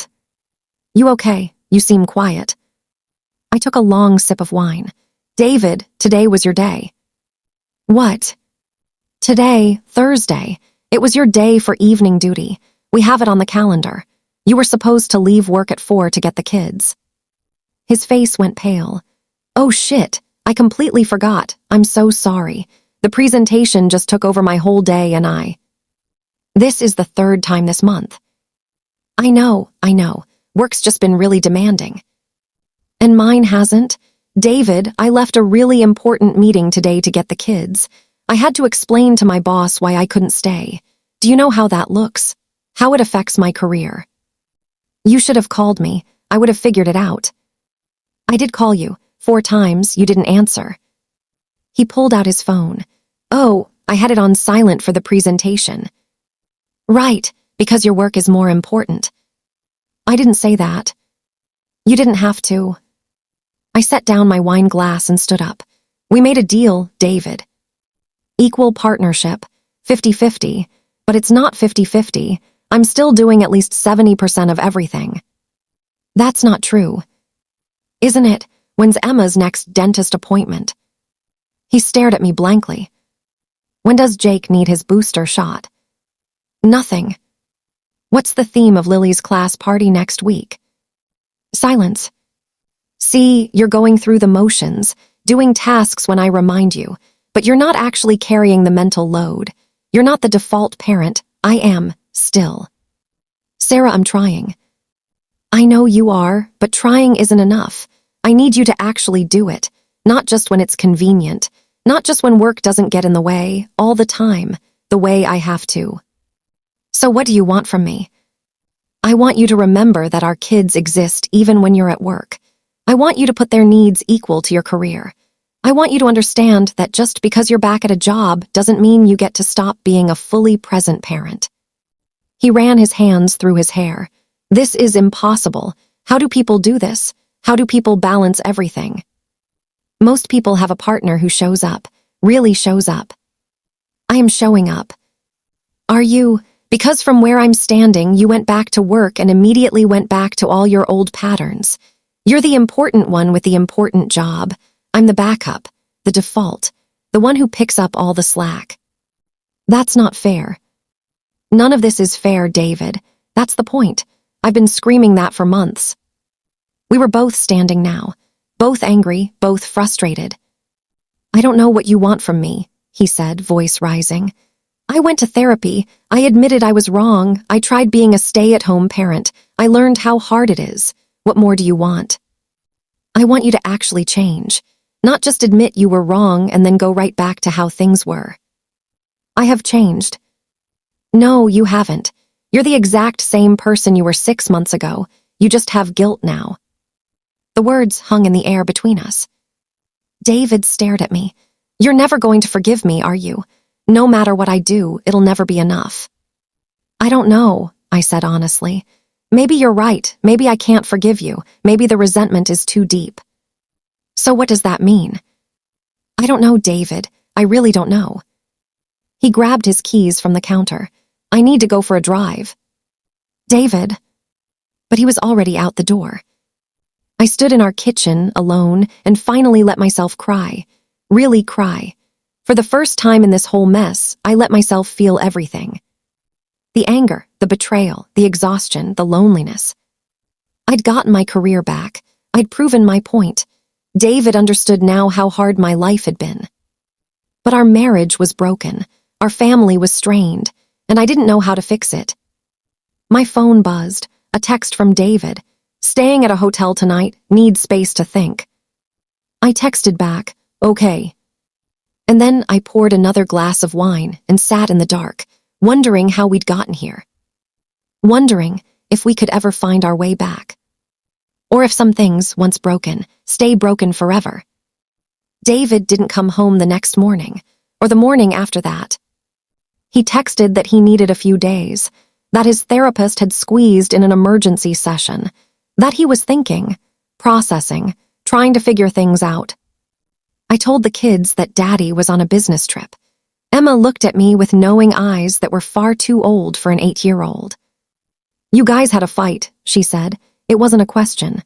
You okay? You seem quiet. I took a long sip of wine. David, today was your day. What? Today, Thursday. It was your day for evening duty. We have it on the calendar. You were supposed to leave work at 4 to get the kids. His face went pale. Oh shit, I completely forgot. I'm so sorry. The presentation just took over my whole day and This is the 3rd time this month. I know. Work's just been really demanding. And mine hasn't. David, I left a really important meeting today to get the kids. I had to explain to my boss why I couldn't stay. Do you know how that looks? How it affects my career? You should have called me. I would have figured it out. I did call you. 4 times, you didn't answer. He pulled out his phone. Oh, I had it on silent for the presentation. Right, because your work is more important. I didn't say that. You didn't have to. I set down my wine glass and stood up. We made a deal, David. Equal partnership, 50-50, but it's not 50-50. I'm still doing at least 70% of everything. That's not true. Isn't it? When's Emma's next dentist appointment? He stared at me blankly. When does Jake need his booster shot? Nothing. What's the theme of Lily's class party next week? Silence. See, you're going through the motions, doing tasks when I remind you, but you're not actually carrying the mental load. You're not the default parent. I am, still. Sarah, I'm trying. I know you are, but trying isn't enough. I need you to actually do it, not just when it's convenient, not just when work doesn't get in the way, all the time, the way I have to. So what do you want from me? I want you to remember that our kids exist even when you're at work. I want you to put their needs equal to your career. I want you to understand that just because you're back at a job doesn't mean you get to stop being a fully present parent. He ran his hands through his hair. This is impossible. How do people do this? How do people balance everything? Most people have a partner who shows up, really shows up. I am showing up. Are you? Because from where I'm standing, you went back to work and immediately went back to all your old patterns. You're the important one with the important job. I'm the backup, the default, the one who picks up all the slack. That's not fair. None of this is fair, David. That's the point. I've been screaming that for months. We were both standing now, both angry, both frustrated. I don't know what you want from me, he said, voice rising. I went to therapy. I admitted I was wrong. I tried being a stay-at-home parent. I learned how hard it is. What more do you want? I want you to actually change, not just admit you were wrong and then go right back to how things were. I have changed. No, you haven't. You're the exact same person you were 6 months ago. You just have guilt now. The words hung in the air between us. David stared at me. You're never going to forgive me, are you? No matter what I do, it'll never be enough. I don't know, I said honestly. Maybe you're right. Maybe I can't forgive you. Maybe the resentment is too deep. So what does that mean? I don't know, David. I really don't know. He grabbed his keys from the counter. I need to go for a drive. David. But he was already out the door. I stood in our kitchen, alone, and finally let myself cry. Really cry. For the first time in this whole mess, I let myself feel everything. The anger, the betrayal, the exhaustion, the loneliness. I'd gotten my career back. I'd proven my point. David understood now how hard my life had been. But our marriage was broken. Our family was strained, and I didn't know how to fix it. My phone buzzed, a text from David. Staying at a hotel tonight, need space to think. I texted back, okay. And then I poured another glass of wine and sat in the dark, wondering how we'd gotten here. Wondering if we could ever find our way back. Or if some things, once broken, stay broken forever. David didn't come home the next morning, or the morning after that. He texted that he needed a few days, that his therapist had squeezed in an emergency session, that he was thinking, processing, trying to figure things out. I told the kids that Daddy was on a business trip. Emma looked at me with knowing eyes that were far too old for an 8-year-old. You guys had a fight, she said. It wasn't a question.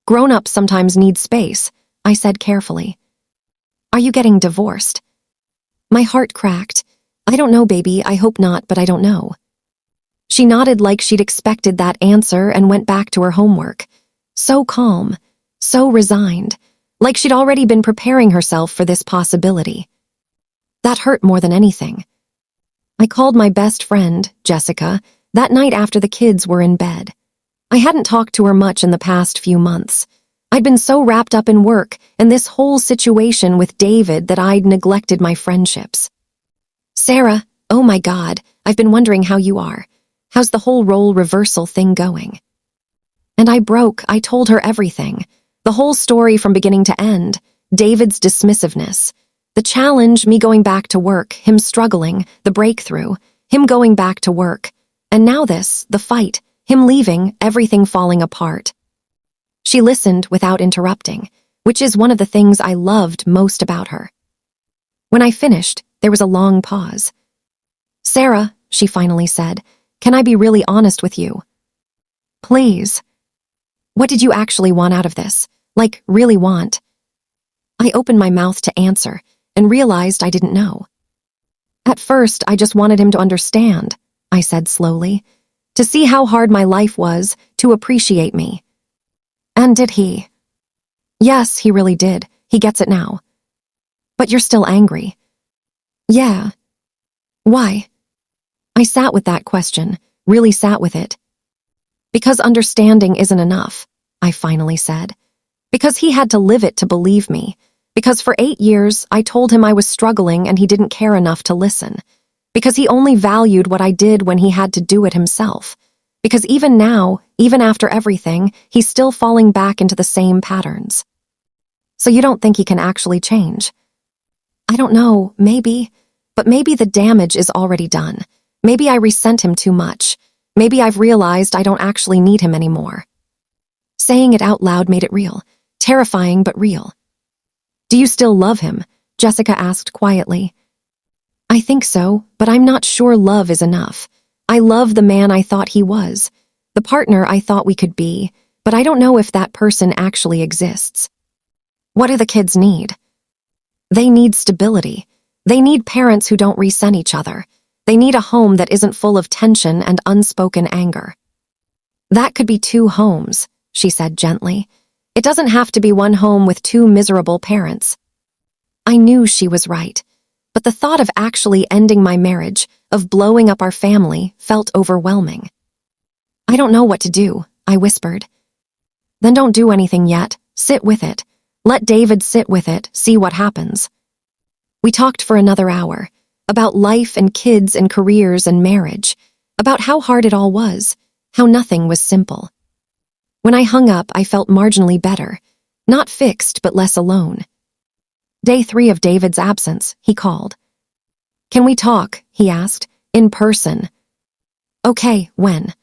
Grown-ups sometimes need space, I said carefully. Are you getting divorced? My heart cracked. I don't know, baby, I hope not, but I don't know. She nodded like she'd expected that answer and went back to her homework. So calm, so resigned, like she'd already been preparing herself for this possibility. That hurt more than anything. I called my best friend, Jessica, that night after the kids were in bed. I hadn't talked to her much in the past few months. I'd been so wrapped up in work and this whole situation with David that I'd neglected my friendships. Sarah, oh my God, I've been wondering how you are. How's the whole role reversal thing going? And I told her everything. The whole story from beginning to end, David's dismissiveness, The challenge, me going back to work, him struggling, the breakthrough, him going back to work. And now this, the fight, him leaving, everything falling apart. She listened without interrupting, which is one of the things I loved most about her. When I finished, there was a long pause. "Sarah," she finally said, "can I be really honest with you?" "Please." "What did you actually want out of this? Like, really want?" I opened my mouth to answer and realized I didn't know. "At first, I just wanted him to understand," I said slowly, "to see how hard my life was, to appreciate me." "And did he?" "Yes, he really did. He gets it now." "But you're still angry." "Yeah." "Why?" I sat with that question, really sat with it. "Because understanding isn't enough," I finally said. "Because he had to live it to believe me. Because for 8 years, I told him I was struggling and he didn't care enough to listen. Because he only valued what I did when he had to do it himself. Because even now, even after everything, he's still falling back into the same patterns." "So you don't think he can actually change?" "I don't know, maybe. But maybe the damage is already done. Maybe I resent him too much. Maybe I've realized I don't actually need him anymore." Saying it out loud made it real. Terrifying, but real. "Do you still love him?" Jessica asked quietly. "I think so, but I'm not sure love is enough. I love the man I thought he was, the partner I thought we could be, but I don't know if that person actually exists." "What do the kids need?" "They need stability. They need parents who don't resent each other. They need a home that isn't full of tension and unspoken anger." "That could be 2 homes," she said gently. "It doesn't have to be one home with 2 miserable parents." I knew she was right, but the thought of actually ending my marriage, of blowing up our family, felt overwhelming. "I don't know what to do," I whispered. "Then don't do anything yet. Sit with it. Let David sit with it, see what happens." We talked for another hour, about life and kids and careers and marriage, about how hard it all was, how nothing was simple. When I hung up, I felt marginally better, not fixed but less alone. Day 3 of David's absence, he called. "Can we talk?" he asked, "in person?" "Okay, when?"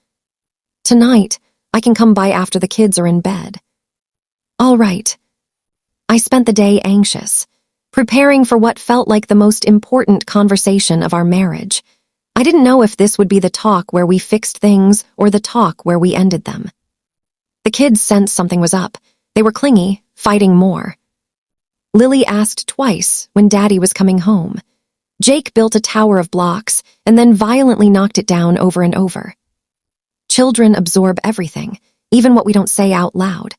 "Tonight. I can come by after the kids are in bed." "All right." I spent the day anxious, preparing for what felt like the most important conversation of our marriage. I didn't know if this would be the talk where we fixed things or the talk where we ended them. The kids sensed something was up. They were clingy, fighting more. Lily asked twice when Daddy was coming home. Jake built a tower of blocks and then violently knocked it down over and over. Children absorb everything, even what we don't say out loud.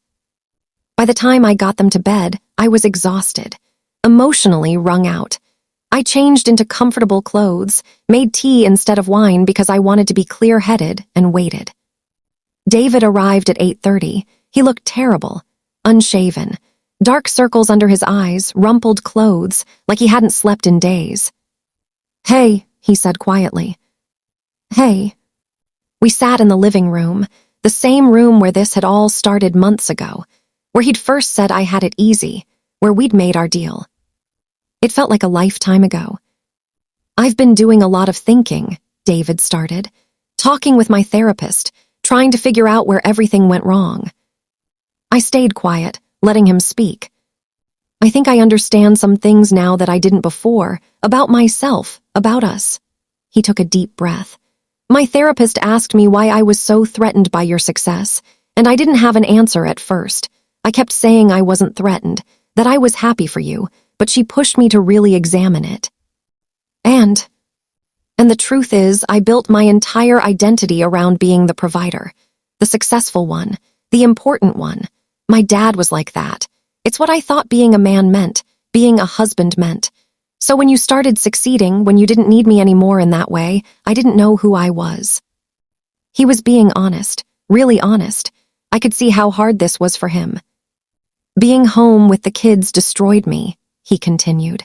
By the time I got them to bed, I was exhausted, emotionally wrung out. I changed into comfortable clothes, made tea instead of wine because I wanted to be clear-headed, and waited. David arrived at 8:30. He looked terrible, unshaven, dark circles under his eyes, rumpled clothes, like he hadn't slept in days. "Hey," he said quietly. "Hey." We sat in the living room, the same room where this had all started months ago, where he'd first said I had it easy, where we'd made our deal. It felt like a lifetime ago. "I've been doing a lot of thinking," David started, "talking with my therapist, trying to figure out where everything went wrong." I stayed quiet, letting him speak. "I think I understand some things now that I didn't before, about myself, about us." He took a deep breath. "My therapist asked me why I was so threatened by your success, and I didn't have an answer at first. I kept saying I wasn't threatened, that I was happy for you, but she pushed me to really examine it. And the truth is, I built my entire identity around being the provider, the successful one, the important one. My dad was like that. It's what I thought being a man meant, being a husband meant. So when you started succeeding, when you didn't need me anymore in that way, I didn't know who I was." He was being honest, really honest. I could see how hard this was for him. "Being home with the kids destroyed me," he continued.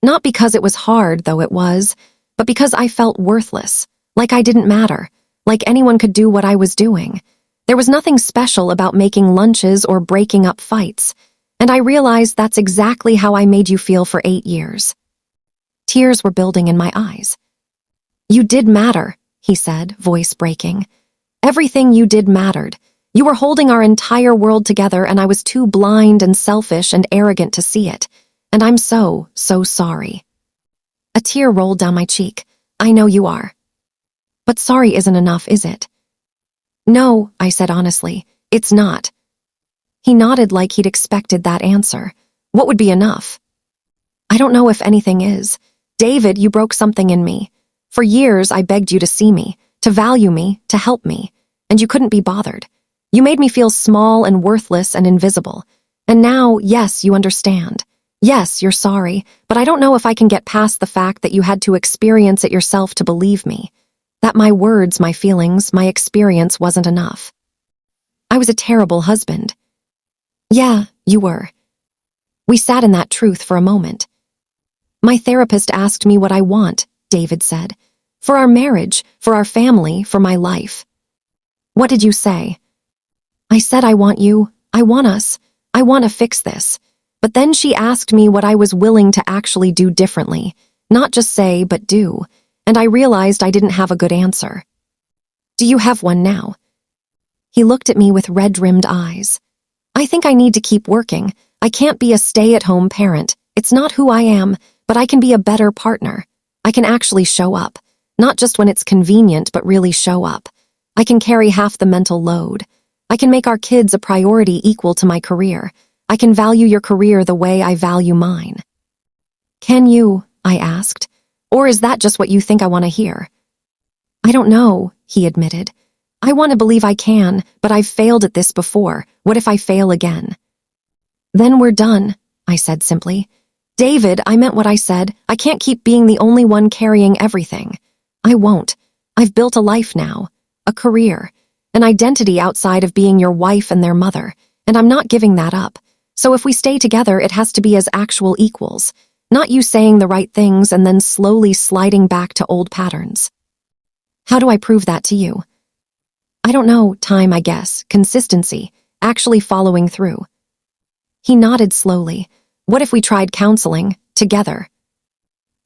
"Not because it was hard, though it was, but because I felt worthless, like I didn't matter, like anyone could do what I was doing. There was nothing special about making lunches or breaking up fights. And I realized that's exactly how I made you feel for 8 years. Tears were building in my eyes. You did matter, he said, voice breaking. Everything you did mattered. You were holding our entire world together, and I was too blind and selfish and arrogant to see it. And I'm so, so sorry. A tear rolled down my cheek. I know you are. But sorry isn't enough, is it? No, I said honestly, it's not. He nodded like he'd expected that answer. What would be enough? I don't know if anything is. David, you broke something in me. For years, I begged you to see me, to value me, to help me, and you couldn't be bothered. You made me feel small and worthless and invisible. And now, yes, you understand. Yes, you're sorry, but I don't know if I can get past the fact that you had to experience it yourself to believe me. That my words, my feelings, my experience wasn't enough. I was a terrible husband. Yeah, you were. We sat in that truth for a moment. My therapist asked me what I want, David said. For our marriage, for our family, for my life. What did you say? I said I want you, I want us, I want to fix this. But then she asked me what I was willing to actually do differently, not just say, but do, and I realized I didn't have a good answer. Do you have one now? He looked at me with red-rimmed eyes. I think I need to keep working. I can't be a stay-at-home parent. It's not who I am, but I can be a better partner. I can actually show up, not just when it's convenient, but really show up. I can carry half the mental load. I can make our kids a priority equal to my career. I can value your career the way I value mine. Can you? I asked. Or is that just what you think I want to hear? I don't know, he admitted. I want to believe I can, but I've failed at this before. What if I fail again? Then we're done, I said simply. David, I meant what I said. I can't keep being the only one carrying everything. I won't. I've built a life now, a career, an identity outside of being your wife and their mother, and I'm not giving that up. So if we stay together, it has to be as actual equals, not you saying the right things and then slowly sliding back to old patterns. How do I prove that to you? I don't know, time, I guess, consistency, actually following through. He nodded slowly. What if we tried counseling, together?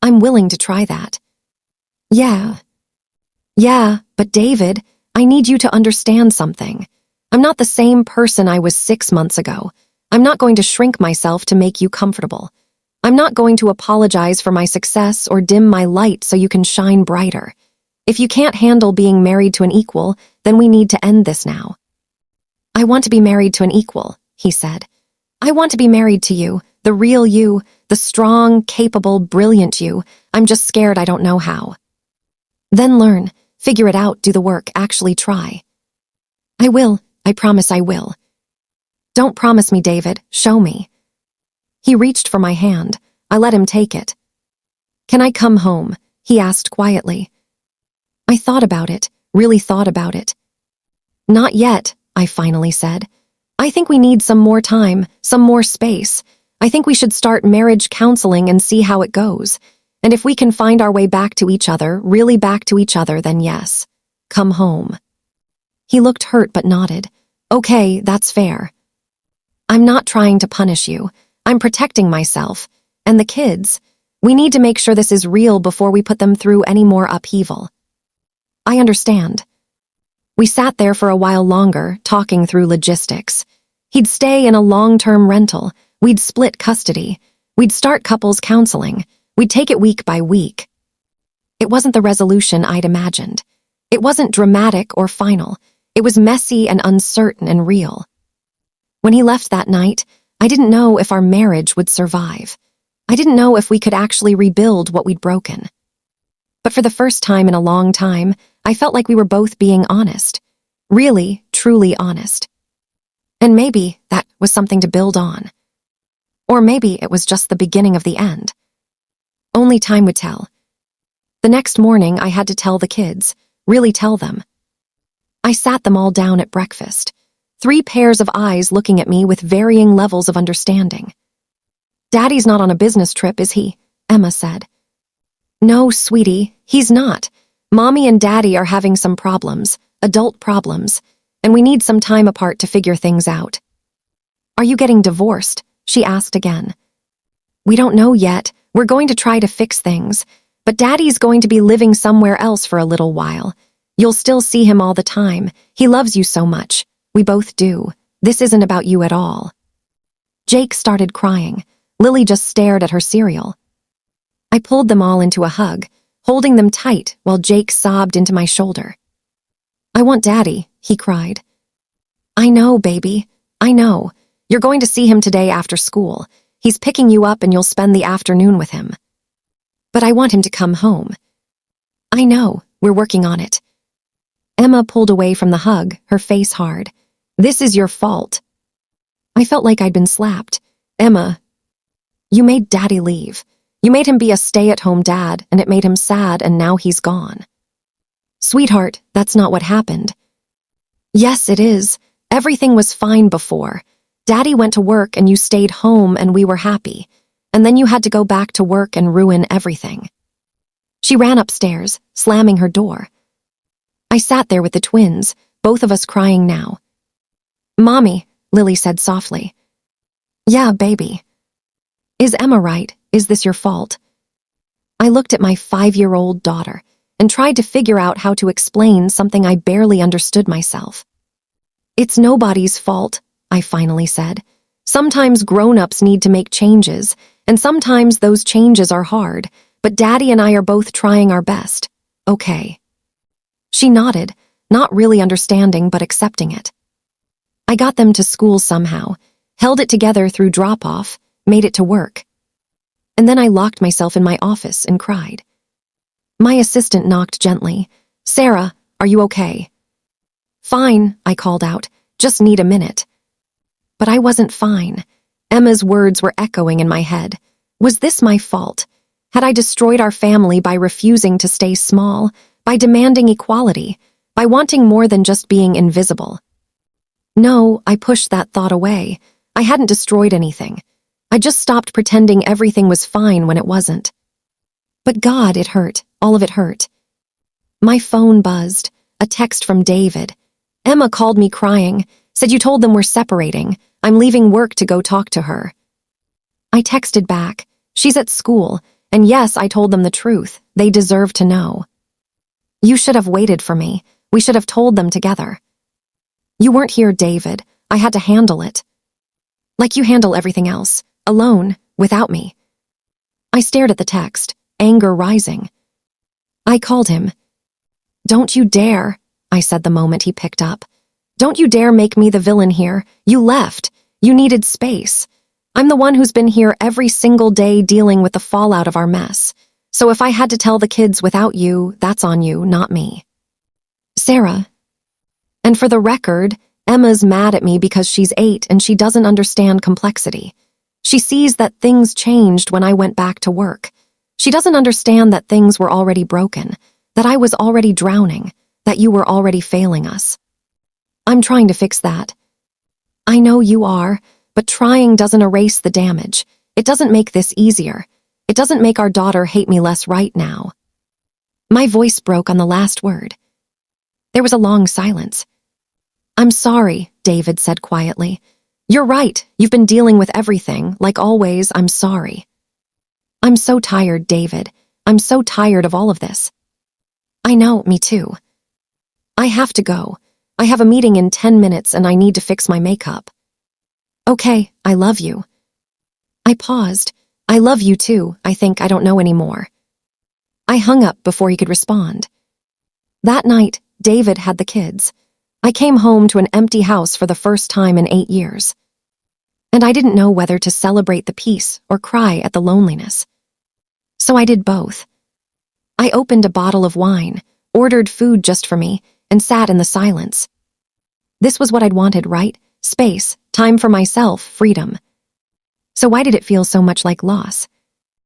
I'm willing to try that. Yeah, but David, I need you to understand something. I'm not the same person I was 6 months ago. I'm not going to shrink myself to make you comfortable. I'm not going to apologize for my success or dim my light so you can shine brighter. If you can't handle being married to an equal, then we need to end this now. I want to be married to an equal, he said. I want to be married to you, the real you, the strong, capable, brilliant you. I'm just scared I don't know how. Then learn, figure it out, do the work, actually try. I will, I promise I will. Don't promise me, David, show me. He reached for my hand. I let him take it. Can I come home? He asked quietly. I thought about it, really thought about it. Not yet, I finally said. I think we need some more time, some more space. I think we should start marriage counseling and see how it goes. And if we can find our way back to each other, really back to each other, then yes. Come home. He looked hurt but nodded. Okay, that's fair. I'm not trying to punish you. I'm protecting myself. And the kids. We need to make sure this is real before we put them through any more upheaval. I understand. We sat there for a while longer, talking through logistics. He'd stay in a long-term rental. We'd split custody. We'd start couples counseling. We'd take it week by week. It wasn't the resolution I'd imagined. It wasn't dramatic or final. It was messy and uncertain and real. When he left that night, I didn't know if our marriage would survive. I didn't know if we could actually rebuild what we'd broken. But for the first time in a long time, I felt like we were both being honest. Really, truly honest. And maybe that was something to build on. Or maybe it was just the beginning of the end. Only time would tell. The next morning, I had to tell the kids, really tell them. I sat them all down at breakfast, 3 pairs of eyes looking at me with varying levels of understanding. Daddy's not on a business trip, is he? Emma said. No, sweetie, he's not. Mommy and Daddy are having some problems, adult problems, and we need some time apart to figure things out. Are you getting divorced? She asked again. We don't know yet. We're going to try to fix things. But Daddy's going to be living somewhere else for a little while. You'll still see him all the time. He loves you so much. We both do. This isn't about you at all. Jake started crying. Lily just stared at her cereal. I pulled them all into a hug, holding them tight while Jake sobbed into my shoulder. I want Daddy, he cried. I know, baby. I know. You're going to see him today after school. He's picking you up and you'll spend the afternoon with him. But I want him to come home. I know. We're working on it. Emma pulled away from the hug, her face hard. This is your fault. I felt like I'd been slapped. Emma, you made Daddy leave. You made him be a stay-at-home dad, and it made him sad, and now he's gone. Sweetheart, that's not what happened. Yes, it is. Everything was fine before. Daddy went to work and you stayed home and we were happy. And then you had to go back to work and ruin everything. She ran upstairs, slamming her door. I sat there with the twins, both of us crying now. Mommy, Lily said softly. Yeah, baby. Is Emma right? Is this your fault? I looked at my 5-year-old daughter and tried to figure out how to explain something I barely understood myself. It's nobody's fault, I finally said. Sometimes grown-ups need to make changes, and sometimes those changes are hard, but Daddy and I are both trying our best. Okay. She nodded, not really understanding but accepting it. I got them to school somehow, held it together through drop-off, made it to work. And then I locked myself in my office and cried. My assistant knocked gently. Sarah, are you okay? Fine, I called out. Just need a minute. But I wasn't fine. Emma's words were echoing in my head. Was this my fault? Had I destroyed our family by refusing to stay small, by demanding equality, by wanting more than just being invisible? No, I pushed that thought away. I hadn't destroyed anything. I just stopped pretending everything was fine when it wasn't. But God, it hurt. All of it hurt. My phone buzzed. A text from David. Emma called me crying, said you told them we're separating. I'm leaving work to go talk to her. I texted back. She's at school, and yes, I told them the truth. They deserve to know. You should have waited for me. We should have told them together. You weren't here, David. I had to handle it. Like you handle everything else. Alone, without me. I stared at the text, anger rising. I called him. Don't you dare, I said the moment he picked up. Don't you dare make me the villain here. You left. You needed space. I'm the one who's been here every single day dealing with the fallout of our mess. So if I had to tell the kids without you, that's on you, not me. Sarah. And for the record, Emma's mad at me because she's 8 and she doesn't understand complexity. She sees that things changed when I went back to work. She doesn't understand that things were already broken, that I was already drowning, that you were already failing us. I'm trying to fix that. I know you are, but trying doesn't erase the damage. It doesn't make this easier. It doesn't make our daughter hate me less right now. My voice broke on the last word. There was a long silence. I'm sorry, David said quietly. You're right. You've been dealing with everything. Like always, I'm sorry. I'm so tired, David. I'm so tired of all of this. I know, me too. I have to go. I have a meeting in 10 minutes and I need to fix my makeup. Okay, I love you. I paused. I love you too. I think I don't know anymore. I hung up before he could respond. That night, David had the kids. I came home to an empty house for the first time in 8 years. And I didn't know whether to celebrate the peace or cry at the loneliness. So I did both. I opened a bottle of wine, ordered food just for me, and sat in the silence. This was what I'd wanted, right? Space, time for myself, freedom. So why did it feel so much like loss?